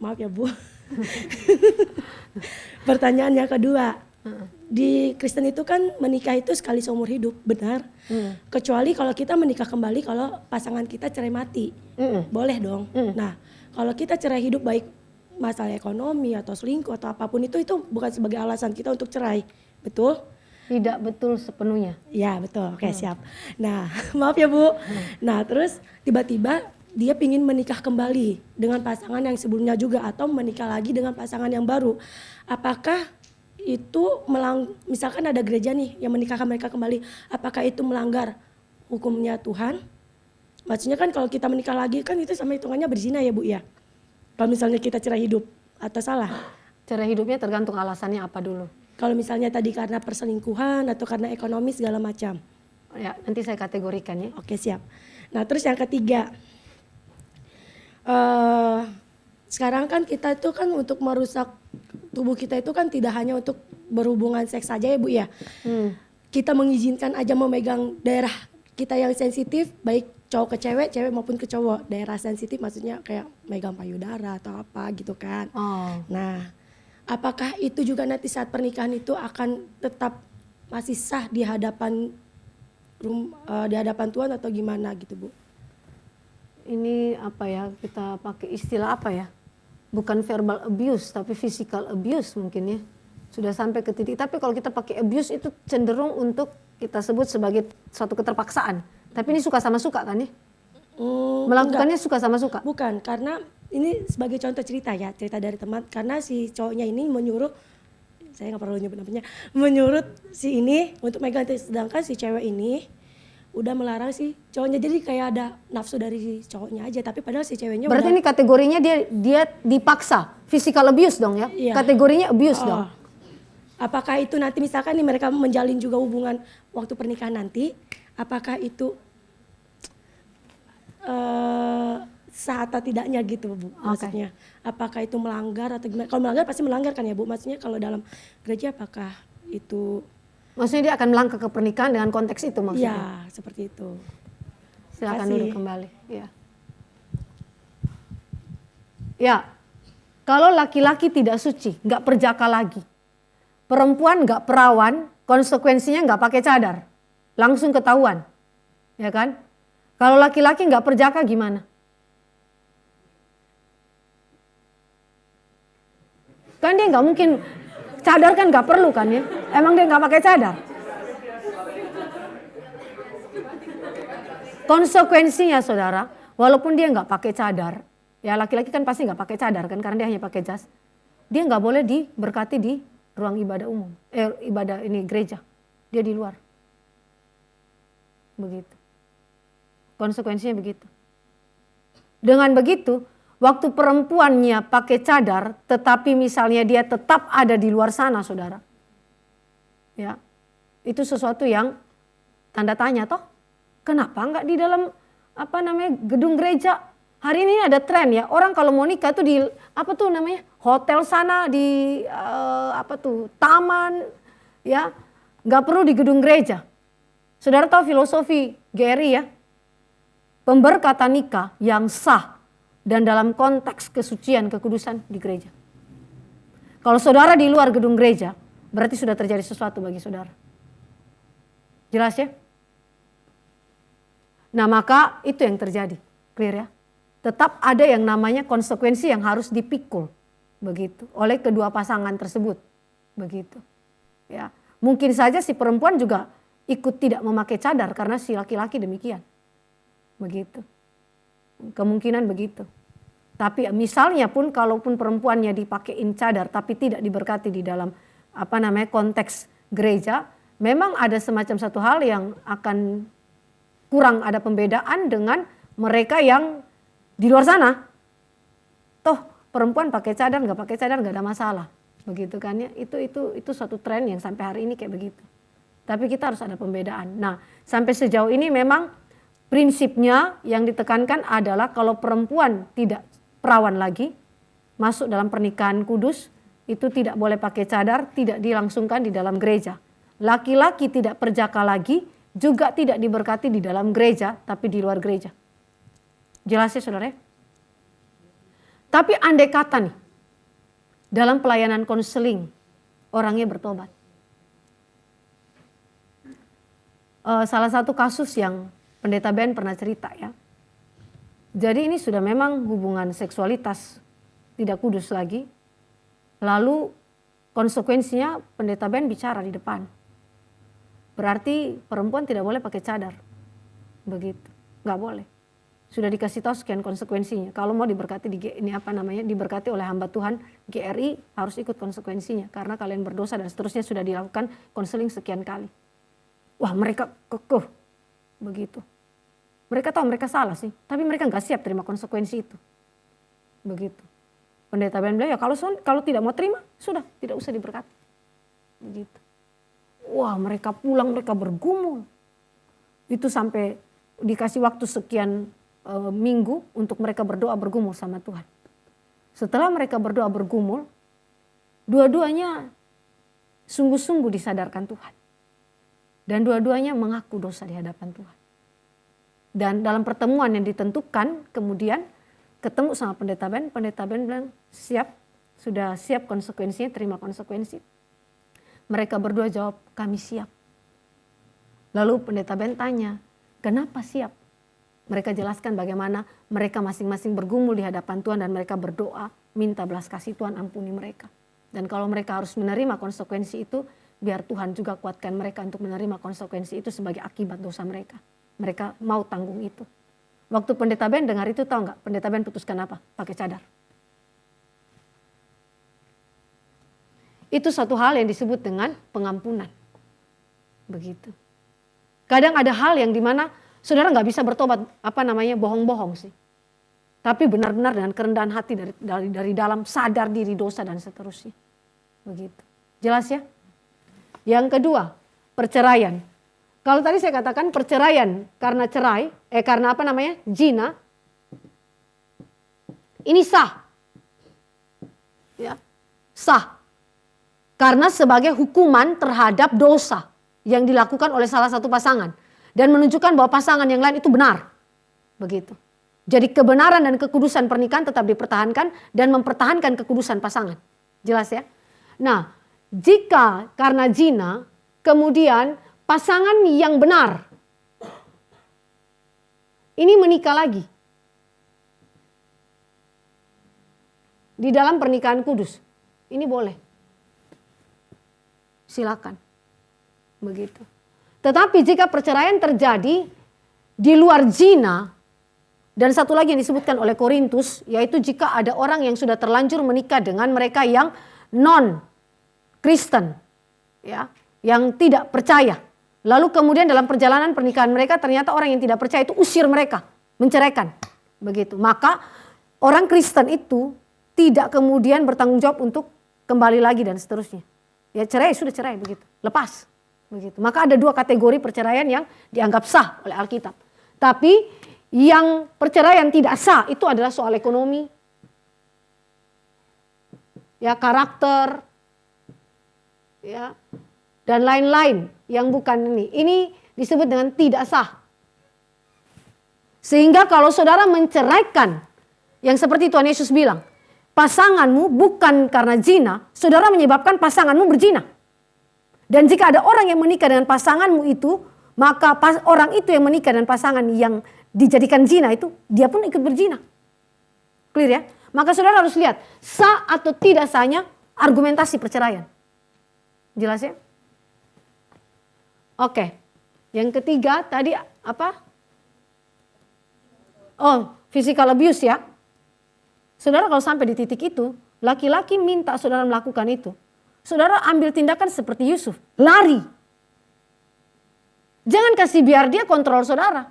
Maaf ya Bu. Pertanyaan yang kedua, di Kristen itu kan menikah itu sekali seumur hidup, benar? Kecuali kalau kita menikah kembali kalau pasangan kita cerai mati, boleh dong. Nah, kalau kita cerai hidup baik masalah ekonomi atau selingkuh atau apapun itu bukan sebagai alasan kita untuk cerai, betul? Tidak betul sepenuhnya. Ya betul, oke siap. Nah maaf ya Bu. Nah terus tiba-tiba dia pingin menikah kembali dengan pasangan yang sebelumnya juga atau menikah lagi dengan pasangan yang baru. Apakah itu misalkan ada gereja nih yang menikahkan mereka kembali, apakah itu melanggar hukumnya Tuhan? Maksudnya kan kalau kita menikah lagi kan itu sama hitungannya berzina ya Bu ya. Kalau misalnya kita cerai hidup atau salah. Cerai hidupnya tergantung alasannya apa dulu. Kalau misalnya tadi karena perselingkuhan atau karena ekonomi segala macam. Ya, nanti saya kategorikan ya. Oke siap. Nah terus yang ketiga, eh sekarang kan kita itu kan untuk merusak tubuh kita itu kan tidak hanya untuk berhubungan seks saja ya Bu ya. Kita mengizinkan aja memegang daerah kita yang sensitif, baik cowok ke cewek, cewek maupun ke cowok. Daerah sensitif maksudnya kayak megang payudara atau apa gitu kan. Oh. Nah, apakah itu juga nanti saat pernikahan itu akan tetap masih sah di hadapan Tuhan atau gimana gitu Bu? Ini apa ya, kita pakai istilah apa ya? Bukan verbal abuse tapi physical abuse mungkin ya. Sudah sampai ke titik, tapi kalau kita pakai abuse itu cenderung untuk kita sebut sebagai suatu keterpaksaan. Tapi ini suka sama suka kan ya? Melakukannya suka sama suka? Bukan, karena ini sebagai contoh cerita ya, cerita dari teman. Karena si cowoknya ini menyuruh, saya nggak perlu nyebut namanya, menyuruh si ini untuk megang, sedangkan si cewek ini udah melarang si cowoknya. Jadi kayak ada nafsu dari si cowoknya aja, tapi padahal si ceweknya berarti udah, ini kategorinya dia dipaksa, physical abuse dong ya? Iya. Kategorinya abuse dong. Apakah itu nanti misalkan nih mereka menjalin juga hubungan waktu pernikahan nanti, apakah itu sah atau tidaknya gitu Bu, maksudnya. Apakah itu melanggar atau gimana? Kalau melanggar pasti melanggar kan ya Bu, maksudnya kalau dalam gereja apakah itu? Maksudnya dia akan melangkah ke pernikahan dengan konteks itu maksudnya? Ya, seperti itu. Silakan duduk kembali. Ya. Ya, kalau laki-laki tidak suci, nggak perjaka lagi. Perempuan nggak perawan, konsekuensinya nggak pakai cadar. Langsung ketahuan. Ya kan? Kalau laki-laki nggak perjaka gimana? Kan dia nggak mungkin, cadar kan nggak perlu kan ya? Emang dia nggak pakai cadar? Konsekuensinya saudara, walaupun dia nggak pakai cadar, ya laki-laki kan pasti nggak pakai cadar kan karena dia hanya pakai jas. Dia nggak boleh diberkati di ruang ibadah umum, ibadah ini gereja. Dia di luar. Begitu. Konsekuensinya begitu. Dengan begitu, waktu perempuannya pakai cadar, tetapi misalnya dia tetap ada di luar sana, saudara. Ya, itu sesuatu yang tanda tanya toh. Kenapa enggak di dalam gedung gereja? Hari ini ada tren ya, orang kalau mau nikah tuh di hotel sana, di taman, ya, nggak perlu di gedung gereja. Saudara tahu filosofi GRI ya? Pemberkatan nikah yang sah dan dalam konteks kesucian, kekudusan di gereja. Kalau saudara di luar gedung gereja, berarti sudah terjadi sesuatu bagi saudara. Jelas ya? Nah maka itu yang terjadi, clear ya? Tetap ada yang namanya konsekuensi yang harus dipikul, begitu, oleh kedua pasangan tersebut, begitu. Ya, mungkin saja si perempuan juga ikut tidak memakai cadar karena si laki-laki demikian. Begitu. Kemungkinan begitu. Tapi misalnya pun kalaupun perempuannya dipakein cadar tapi tidak diberkati di dalam konteks gereja, memang ada semacam satu hal yang akan kurang ada pembedaan dengan mereka yang di luar sana. Toh perempuan pakai cadar nggak pakai cadar nggak ada masalah. Begitu kan ya. Itu suatu tren yang sampai hari ini kayak begitu. Tapi kita harus ada pembedaan. Nah, sampai sejauh ini memang prinsipnya yang ditekankan adalah kalau perempuan tidak perawan lagi, masuk dalam pernikahan kudus, itu tidak boleh pakai cadar, tidak dilangsungkan di dalam gereja. Laki-laki tidak perjaka lagi, juga tidak diberkati di dalam gereja, tapi di luar gereja. Jelas ya saudara? Tapi andai kata nih, dalam pelayanan konseling, orangnya bertobat. Salah satu kasus yang Pendeta Ben pernah cerita ya. Jadi ini sudah memang hubungan seksualitas tidak kudus lagi. Lalu konsekuensinya Pendeta Ben bicara di depan. Berarti perempuan tidak boleh pakai cadar. Begitu. Nggak boleh. Sudah dikasih tahu sekian konsekuensinya. Kalau mau diberkati diberkati oleh hamba Tuhan GRI harus ikut konsekuensinya karena kalian berdosa dan seterusnya sudah dilakukan konseling sekian kali. Wah, mereka kekeh begitu. Mereka tahu mereka salah sih, tapi mereka nggak siap terima konsekuensi itu. Begitu. Pendeta Ben bilang, ya kalau tidak mau terima, sudah tidak usah diberkati. Begitu. Wah, mereka pulang, mereka bergumul. Itu sampai dikasih waktu sekian minggu untuk mereka berdoa bergumul sama Tuhan. Setelah mereka berdoa bergumul, dua-duanya sungguh-sungguh disadarkan Tuhan. Dan dua-duanya mengaku dosa di hadapan Tuhan. Dan dalam pertemuan yang ditentukan, kemudian ketemu sama Pendeta Ben bilang sudah siap konsekuensinya, terima konsekuensi. Mereka berdua jawab, kami siap. Lalu Pendeta Ben tanya, kenapa siap? Mereka jelaskan bagaimana mereka masing-masing bergumul di hadapan Tuhan dan mereka berdoa, minta belas kasih Tuhan ampuni mereka. Dan kalau mereka harus menerima konsekuensi itu, biar Tuhan juga kuatkan mereka untuk menerima konsekuensi itu sebagai akibat dosa mereka. Mereka mau tanggung itu. Waktu Pendeta Ben dengar itu, tahu nggak Pendeta Ben putuskan apa? Pakai cadar. Itu satu hal yang disebut dengan pengampunan. Begitu. Kadang ada hal yang dimana saudara nggak bisa bertobat, bohong-bohong sih. Tapi benar-benar dengan kerendahan hati dari dalam, sadar diri dosa dan seterusnya. Begitu. Jelas ya? Yang kedua, perceraian. Kalau tadi saya katakan perceraian karena zina, ini sah. Ya, sah. Karena sebagai hukuman terhadap dosa yang dilakukan oleh salah satu pasangan. Dan menunjukkan bahwa pasangan yang lain itu benar. Begitu. Jadi kebenaran dan kekudusan pernikahan tetap dipertahankan dan mempertahankan kekudusan pasangan. Jelas ya? Nah, jika karena zina, kemudian pasangan yang benar ini menikah lagi di dalam pernikahan kudus, ini boleh, silakan, begitu. Tetapi jika perceraian terjadi di luar zina, dan satu lagi yang disebutkan oleh Korintus, yaitu jika ada orang yang sudah terlanjur menikah dengan mereka yang non-Kristen, ya, yang tidak percaya. Lalu kemudian dalam perjalanan pernikahan mereka ternyata orang yang tidak percaya itu usir mereka, menceraikan. Begitu. Maka orang Kristen itu tidak kemudian bertanggung jawab untuk kembali lagi dan seterusnya. Ya cerai, sudah cerai begitu. Lepas. Begitu. Maka ada dua kategori perceraian yang dianggap sah oleh Alkitab. Tapi yang perceraian tidak sah itu adalah soal ekonomi. Ya, karakter. Ya. Dan lain-lain yang bukan ini. Ini disebut dengan tidak sah. Sehingga kalau saudara menceraikan, yang seperti Tuhan Yesus bilang, pasanganmu bukan karena zina, saudara menyebabkan pasanganmu berzina. Dan jika ada orang yang menikah dengan pasanganmu itu, maka orang itu yang menikah dengan pasangan yang dijadikan zina itu, dia pun ikut berzina. Clear ya? Maka saudara harus lihat, sah atau tidak sahnya argumentasi perceraian. Jelas ya? Oke, yang ketiga tadi apa? Oh, physical abuse ya. Saudara kalau sampai di titik itu, laki-laki minta saudara melakukan itu. Saudara ambil tindakan seperti Yusuf, lari. Jangan kasih biar dia kontrol saudara.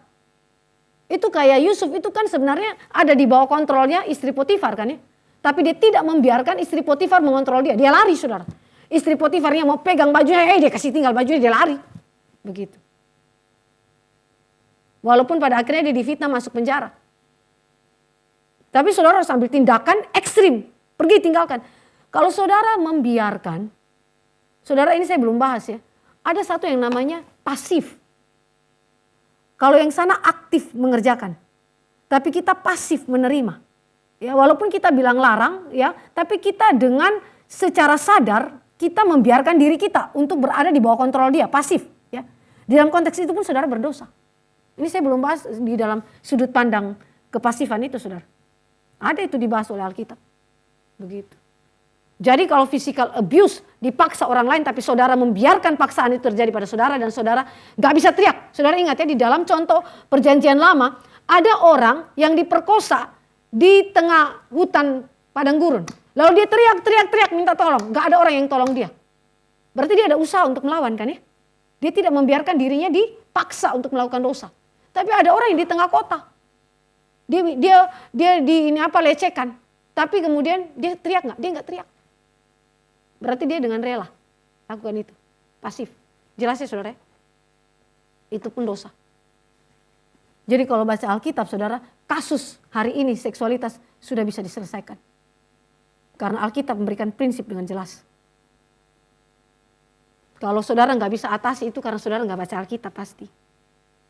Itu kayak Yusuf itu kan sebenarnya ada di bawah kontrolnya istri Potifar kan ya. Tapi dia tidak membiarkan istri Potifar mengontrol dia. Dia lari saudara. Istri Potifarnya mau pegang bajunya, dia kasih tinggal bajunya, dia lari. Begitu. Walaupun pada akhirnya dia difitnah masuk penjara. Tapi saudara harus ambil tindakan ekstrim. Pergi tinggalkan. Kalau saudara membiarkan, saudara ini saya belum bahas ya. Ada satu yang namanya pasif. Kalau yang sana aktif mengerjakan. Tapi kita pasif menerima. Ya, walaupun kita bilang larang ya, tapi kita dengan secara sadar kita membiarkan diri kita untuk berada di bawah kontrol dia, pasif ya. Di dalam konteks itu pun saudara berdosa. Ini saya belum bahas di dalam sudut pandang kepasifan itu saudara. Ada itu dibahas oleh Alkitab. Begitu. Jadi kalau physical abuse dipaksa orang lain tapi saudara membiarkan paksaan itu terjadi pada saudara dan saudara gak bisa teriak. Saudara ingat ya di dalam contoh perjanjian lama ada orang yang diperkosa di tengah hutan padang gurun. Lalu dia teriak minta tolong. Gak ada orang yang tolong dia. Berarti dia ada usaha untuk melawan kan ya. Dia tidak membiarkan dirinya dipaksa untuk melakukan dosa. Tapi ada orang yang di tengah kota. Dia di ini apa lecehkan. Tapi kemudian dia teriak nggak? Dia nggak teriak. Berarti dia dengan rela lakukan itu. Pasif. Jelas ya saudara? Itu pun dosa. Jadi kalau baca Alkitab saudara, kasus hari ini seksualitas sudah bisa diselesaikan. Karena Alkitab memberikan prinsip dengan jelas. Kalau saudara nggak bisa atasi itu karena saudara nggak baca Alkitab pasti.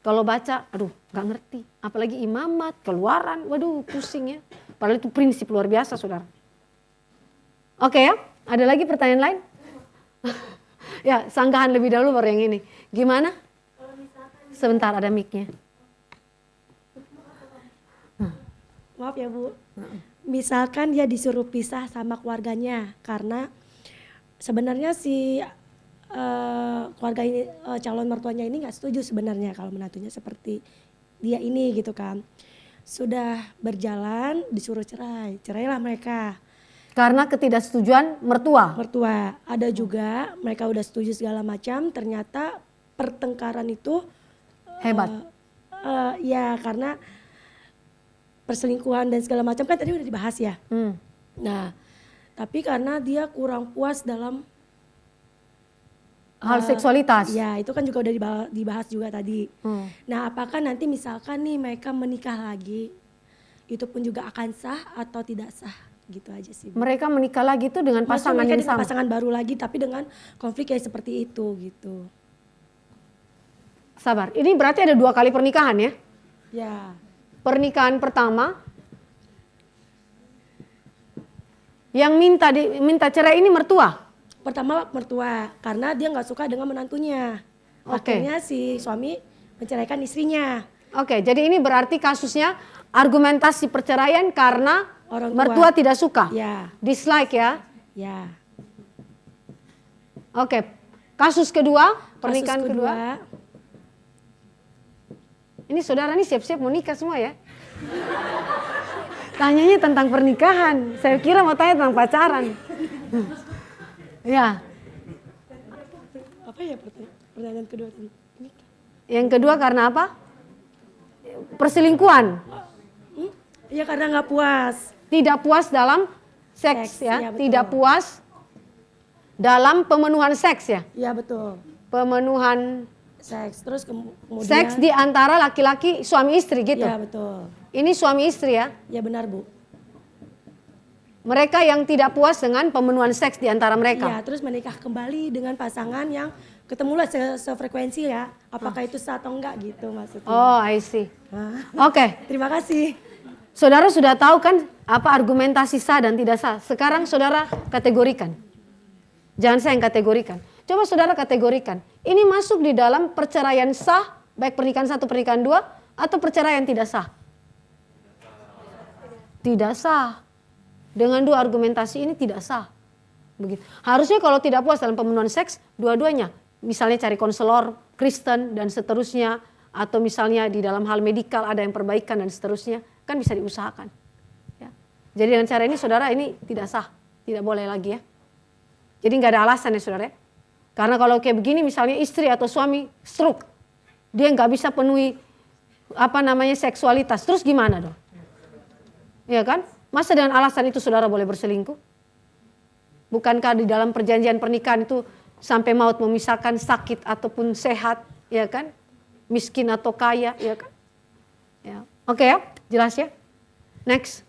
Kalau baca, aduh nggak ngerti. Apalagi imamat, keluaran, waduh pusing ya. Padahal itu prinsip luar biasa saudara. Oke ya, ada lagi pertanyaan lain? Ya, sanggahan lebih dahulu baru yang ini. Gimana? Sebentar ada mic-nya. Maaf ya Bu. Misalkan dia disuruh pisah sama keluarganya karena sebenarnya si keluarga ini calon mertuanya ini nggak setuju sebenarnya kalau menantunya seperti dia ini gitu kan. Sudah berjalan disuruh cerai, cerailah mereka. Karena ketidaksetujuan mertua. Mertua. Ada juga mereka udah setuju segala macam, ternyata pertengkaran itu Hebat. Ya karena perselingkuhan dan segala macam kan tadi udah dibahas ya. Nah, tapi karena dia kurang puas dalam Hal seksualitas. ya itu kan juga udah dibahas juga tadi. Nah, apakah nanti misalkan nih mereka menikah lagi, itu pun juga akan sah atau tidak sah? Gitu aja sih. Mereka menikah lagi itu dengan pasangan yang sama. Pasangan baru lagi tapi dengan konflik kayak seperti itu gitu. Sabar, ini berarti ada 2 kali pernikahan ya? Ya. Pernikahan pertama, yang minta cerai ini mertua. Pertama mertua, karena dia nggak suka dengan menantunya. Oke. Akhirnya si suami menceraikan istrinya. Oke, jadi ini berarti kasusnya argumentasi perceraian karena Orang tua. mertua tidak suka. Ya, Dislike ya. ya. Oke, kasus kedua, pernikahan Kasus kedua. Ini saudara nih siap-siap mau nikah semua ya. Tanyanya tentang pernikahan, saya kira mau tanya tentang pacaran. Ya. Apa ya pertanyaan kedua? Yang kedua karena apa? Perselingkuhan. Iya karena nggak puas. Tidak puas dalam seks ya. Ya, betul. Tidak puas dalam pemenuhan seks ya. Iya betul. Pemenuhan Seks terus kemudian. seks di antara laki-laki suami istri gitu. Iya betul. Ini suami istri ya. Ya benar Bu. Mereka yang tidak puas dengan pemenuhan seks di antara mereka. Iya terus menikah kembali dengan pasangan yang ketemulah sefrekuensi ya. Apakah itu sah atau enggak gitu maksudnya. Oh, I see. Hah? Oke. Terima kasih. Saudara sudah tahu kan apa argumentasi sah dan tidak sah. Sekarang saudara kategorikan. Jangan saya yang kategorikan. Coba saudara kategorikan. Ini masuk di dalam perceraian sah, baik pernikahan 1, pernikahan 2, atau perceraian tidak sah? Tidak sah. Dengan 2 argumentasi ini tidak sah. Begitu. Harusnya kalau tidak puas dalam pemenuhan seks, dua-duanya. Misalnya cari konselor Kristen dan seterusnya. Atau misalnya di dalam hal medikal ada yang perbaikan dan seterusnya. Kan bisa diusahakan. Ya. Jadi dengan cara ini saudara ini tidak sah. Tidak boleh lagi ya. Jadi nggak ada alasan ya saudara. Karena kalau kayak begini misalnya istri atau suami stroke. Dia nggak bisa penuhi seksualitas. Terus gimana dong? Ya kan? Masa dengan alasan itu saudara boleh berselingkuh? Bukankah di dalam perjanjian pernikahan itu sampai maut memisahkan sakit ataupun sehat, ya kan? Miskin atau kaya, ya kan? Ya. Oke ya, jelas ya? Next.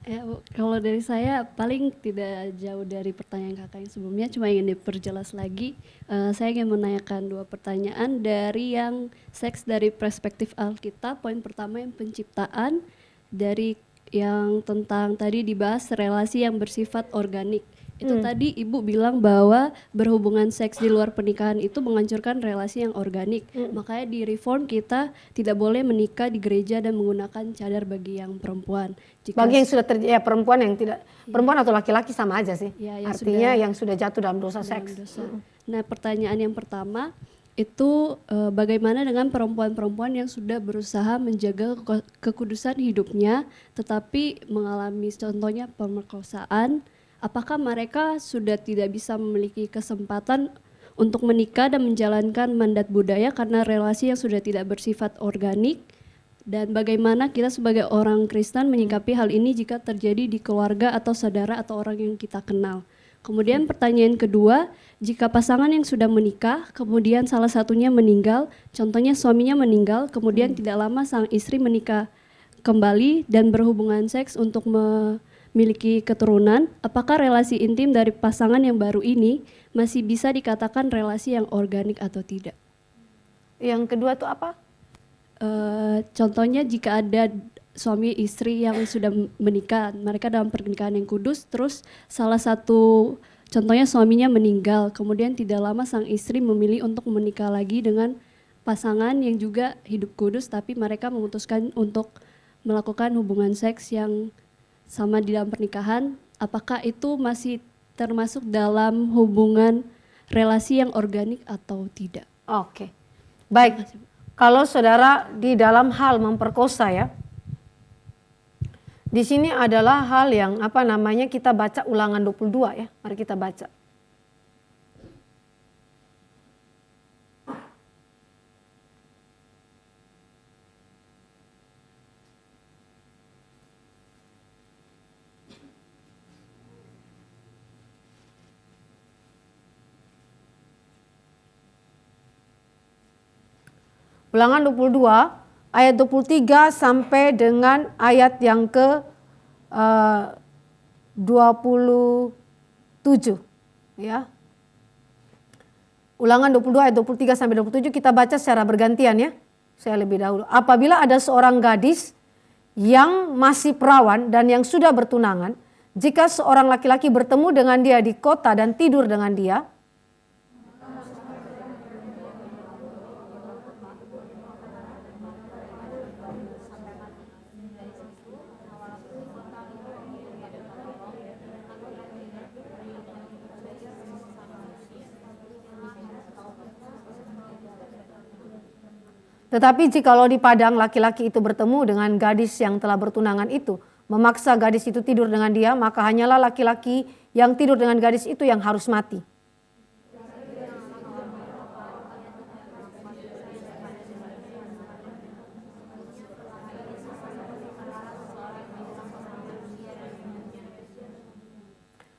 Ya, Bu, kalau dari saya paling tidak jauh dari pertanyaan kakak yang sebelumnya, cuma ingin diperjelas lagi. Saya ingin menanyakan 2 pertanyaan dari yang seks dari perspektif Alkitab. Poin pertama yang penciptaan, dari yang tentang tadi dibahas relasi yang bersifat organik. Itu tadi Ibu bilang bahwa berhubungan seks di luar pernikahan itu menghancurkan relasi yang organik. Makanya di Reform kita tidak boleh menikah di gereja dan menggunakan cadar bagi yang perempuan. Bagi yang sudah perempuan yang tidak, perempuan atau laki-laki sama aja sih. Ya, yang artinya yang sudah jatuh dalam dosa seks. Nah, pertanyaan yang pertama itu bagaimana dengan perempuan-perempuan yang sudah berusaha menjaga kekudusan hidupnya tetapi mengalami contohnya pemerkosaan, apakah mereka sudah tidak bisa memiliki kesempatan untuk menikah dan menjalankan mandat budaya karena relasi yang sudah tidak bersifat organik, dan bagaimana kita sebagai orang Kristen menyikapi hal ini jika terjadi di keluarga atau saudara atau orang yang kita kenal. Kemudian pertanyaan kedua, jika pasangan yang sudah menikah, kemudian salah satunya meninggal, contohnya suaminya meninggal, kemudian tidak lama sang istri menikah kembali dan berhubungan seks untuk memiliki keturunan, apakah relasi intim dari pasangan yang baru ini masih bisa dikatakan relasi yang organik atau tidak? Yang kedua tuh apa? Contohnya jika ada suami istri yang sudah menikah, mereka dalam pernikahan yang kudus, terus salah satu contohnya suaminya meninggal, kemudian tidak lama sang istri memilih untuk menikah lagi dengan pasangan yang juga hidup kudus, tapi mereka memutuskan untuk melakukan hubungan seks yang sama di dalam pernikahan, apakah itu masih termasuk dalam hubungan relasi yang organik atau tidak? Oke, baik. Kalau saudara di dalam hal memperkosa ya, di sini adalah hal yang kita baca Ulangan 22 ya. Mari kita baca. Ulangan 22 ayat 23 sampai dengan ayat yang ke 27 ya. Ulangan 22 ayat 23 sampai 27 kita baca secara bergantian ya. Saya lebih dahulu. Apabila ada seorang gadis yang masih perawan dan yang sudah bertunangan, jika seorang laki-laki bertemu dengan dia di kota dan tidur dengan dia, tetapi jikalau di padang laki-laki itu bertemu dengan gadis yang telah bertunangan itu, memaksa gadis itu tidur dengan dia, maka hanyalah laki-laki yang tidur dengan gadis itu yang harus mati.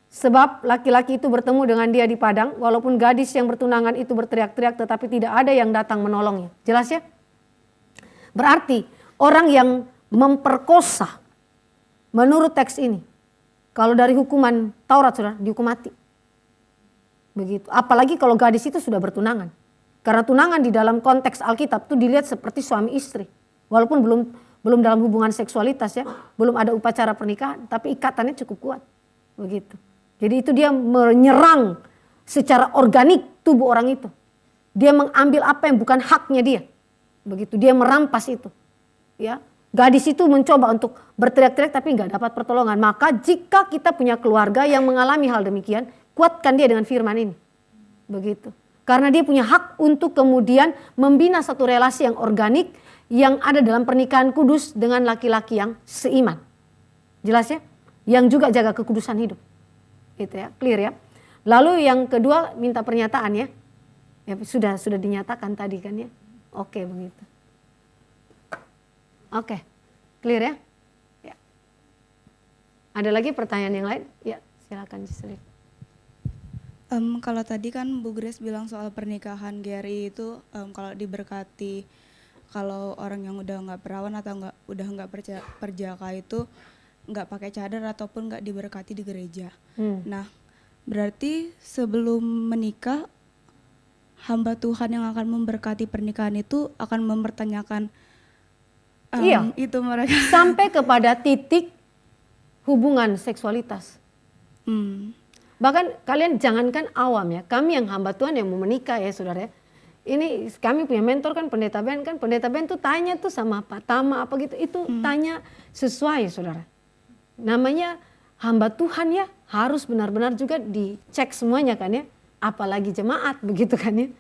Sebab laki-laki itu bertemu dengan dia di padang, walaupun gadis yang bertunangan itu berteriak-teriak tetapi tidak ada yang datang menolongnya. Jelas ya? Berarti orang yang memperkosa menurut teks ini, kalau dari hukuman Taurat saudara, dihukum mati. Begitu. Apalagi kalau gadis itu sudah bertunangan. Karena tunangan di dalam konteks Alkitab itu dilihat seperti suami istri. Walaupun belum dalam hubungan seksualitas ya, belum ada upacara pernikahan, tapi ikatannya cukup kuat. Begitu. Jadi itu dia menyerang secara organik tubuh orang itu. Dia mengambil apa yang bukan haknya dia. Begitu, dia merampas itu. Ya, gadis itu mencoba untuk berteriak-teriak tapi nggak dapat pertolongan. Maka jika kita punya keluarga yang mengalami hal demikian, kuatkan dia dengan firman ini. Begitu. Karena dia punya hak untuk kemudian membina satu relasi yang organik yang ada dalam pernikahan kudus dengan laki-laki yang seiman. Jelas ya? Yang juga jaga kekudusan hidup. Gitu ya, clear ya. Lalu yang kedua minta pernyataan ya. Ya sudah dinyatakan tadi kan ya. Oke begitu. Oke, clear ya? Ya. Ada lagi pertanyaan yang lain? Ya, silakan Giselle. Kalau tadi kan Bu Grace bilang soal pernikahan GRI itu kalau diberkati, kalau orang yang udah nggak perawan atau udah nggak perjaka itu nggak pakai cadar ataupun nggak diberkati di gereja. Nah, berarti sebelum menikah hamba Tuhan yang akan memberkati pernikahan itu akan mempertanyakan itu mereka sampai kepada titik hubungan seksualitas. Bahkan kalian jangankan awam ya, kami yang hamba Tuhan yang mau menikah ya saudara ya. Ini kami punya mentor kan pendeta Ben tuh tanya tuh sama Pak Tama apa gitu, itu tanya sesuai saudara. Namanya hamba Tuhan ya, harus benar-benar juga dicek semuanya kan ya. Apalagi jemaat begitu kan ya.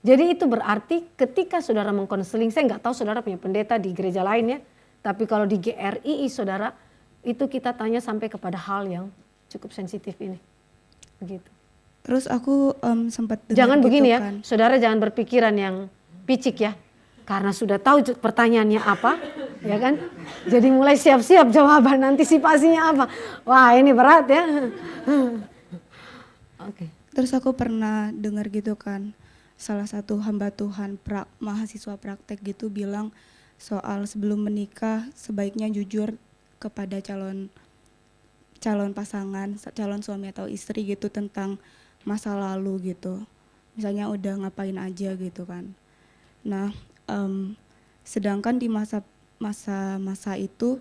Jadi itu berarti ketika saudara mengkonseling, saya nggak tahu saudara punya pendeta di gereja lain ya. Tapi kalau di GRI saudara, itu kita tanya sampai kepada hal yang cukup sensitif ini. Begitu. Terus aku sempat dengar Jangan gitu begini ya, kan. saudara jangan berpikiran yang picik ya. Karena sudah tahu pertanyaannya apa, ya kan? Jadi mulai siap-siap jawaban, antisipasinya apa. Wah ini berat ya. Oke. Terus aku pernah dengar gitu kan, salah satu hamba Tuhan mahasiswa praktek gitu bilang soal sebelum menikah sebaiknya jujur kepada calon pasangan, calon suami atau istri gitu tentang masa lalu gitu. Misalnya udah ngapain aja gitu kan. Nah, sedangkan di masa itu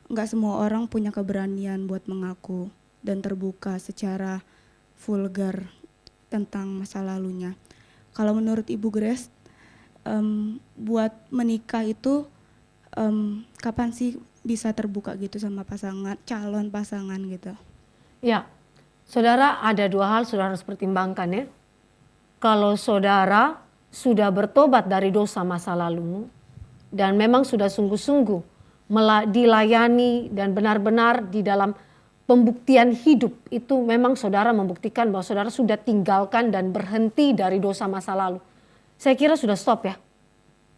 nggak semua orang punya keberanian buat mengaku dan terbuka secara vulgar tentang masa lalunya. Kalau menurut Ibu Grace, buat menikah itu kapan sih bisa terbuka gitu sama calon pasangan gitu? Ya, saudara ada dua hal saudara harus pertimbangkan ya. Kalau saudara sudah bertobat dari dosa masa lalumu dan memang sudah sungguh-sungguh dilayani dan benar-benar di dalam pembuktian hidup itu memang saudara membuktikan bahwa saudara sudah tinggalkan dan berhenti dari dosa masa lalu. Saya kira sudah stop ya.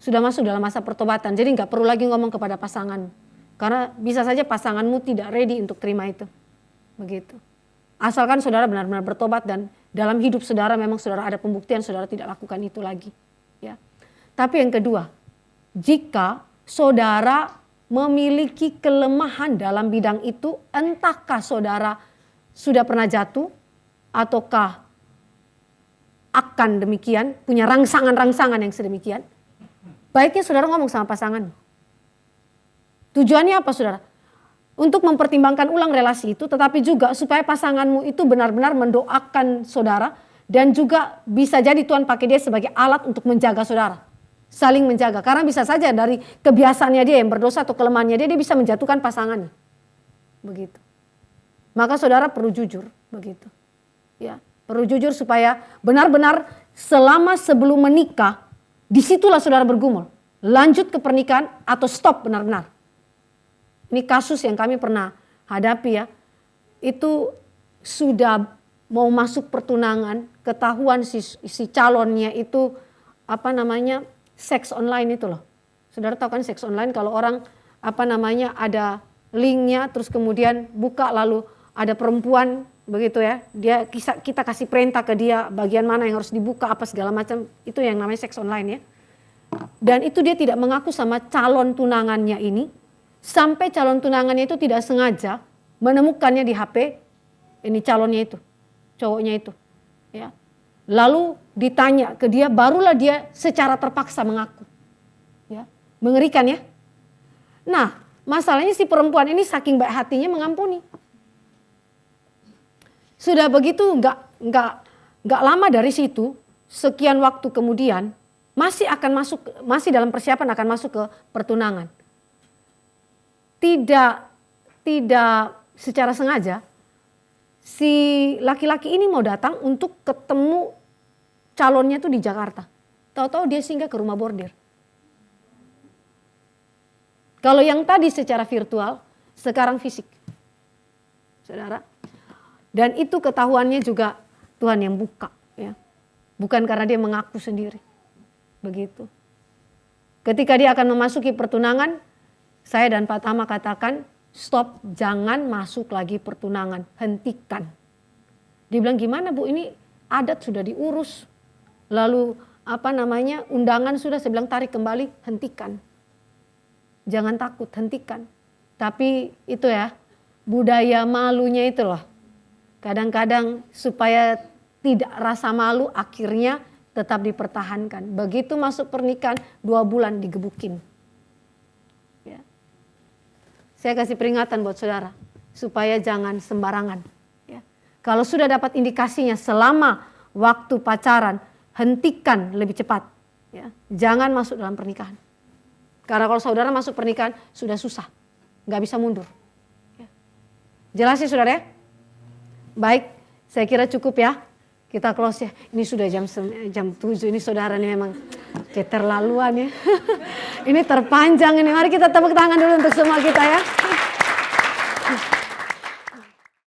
Sudah masuk dalam masa pertobatan. Jadi nggak perlu lagi ngomong kepada pasangan. Karena bisa saja pasanganmu tidak ready untuk terima itu. Begitu. Asalkan saudara benar-benar bertobat dan dalam hidup saudara memang saudara ada pembuktian saudara tidak lakukan itu lagi. Ya. Tapi yang kedua, jika saudara memiliki kelemahan dalam bidang itu, entahkah saudara sudah pernah jatuh ataukah akan demikian, punya rangsangan-rangsangan yang sedemikian, baiknya saudara ngomong sama pasangan. Tujuannya apa saudara? Untuk mempertimbangkan ulang relasi itu, tetapi juga supaya pasanganmu itu benar-benar mendoakan saudara dan juga bisa jadi Tuhan pakai dia sebagai alat untuk menjaga saudara. Saling menjaga, karena bisa saja dari kebiasaannya dia yang berdosa atau kelemahannya dia bisa menjatuhkan pasangannya. Begitu. Maka saudara perlu jujur, begitu. Ya, perlu jujur supaya benar-benar selama sebelum menikah, disitulah saudara bergumul. Lanjut ke pernikahan atau stop benar-benar. Ini kasus yang kami pernah hadapi ya. Itu sudah mau masuk pertunangan, ketahuan si calonnya itu seks online itu loh. Saudara tahu kan seks online kalau orang ada linknya terus kemudian buka lalu ada perempuan begitu ya. Kita kasih perintah ke dia bagian mana yang harus dibuka apa segala macam, itu yang namanya seks online ya. Dan itu dia tidak mengaku sama calon tunangannya ini. Sampai calon tunangannya itu tidak sengaja menemukannya di HP ini calonnya itu, cowoknya itu. Ya. Lalu ditanya ke dia, barulah dia secara terpaksa mengaku. Ya. Mengerikan ya. Nah, masalahnya si perempuan ini saking baik hatinya mengampuni. Sudah begitu nggak lama dari situ, sekian waktu kemudian masih dalam persiapan akan masuk ke pertunangan. Tidak secara sengaja si laki-laki ini mau datang untuk ketemu calonnya tuh di Jakarta. Tahu-tahu dia singgah ke rumah bordir. Kalau yang tadi secara virtual, sekarang fisik. Saudara. Dan itu ketahuannya juga Tuhan yang buka. Ya. Bukan karena dia mengaku sendiri. Begitu. Ketika dia akan memasuki pertunangan, saya dan Pak Tama katakan, stop, jangan masuk lagi pertunangan, hentikan. Dia bilang gimana Bu, ini adat sudah diurus. Lalu undangan sudah, saya bilang tarik kembali, hentikan. Jangan takut, hentikan. Tapi itu ya, budaya malunya itu loh. Kadang-kadang supaya tidak rasa malu akhirnya tetap dipertahankan. Begitu masuk pernikahan 2 bulan digebukin. Saya kasih peringatan buat saudara, supaya jangan sembarangan. Ya. Kalau sudah dapat indikasinya selama waktu pacaran, hentikan lebih cepat. Ya. Jangan masuk dalam pernikahan. Karena kalau saudara masuk pernikahan, sudah susah. Nggak bisa mundur. Ya. Jelas ya saudara ya? Baik, saya kira cukup ya. Kita close ya. Ini sudah jam 7, ini saudara ini memang keterlaluan ya. Ini terpanjang ini. Mari kita tepuk tangan dulu untuk semua kita ya.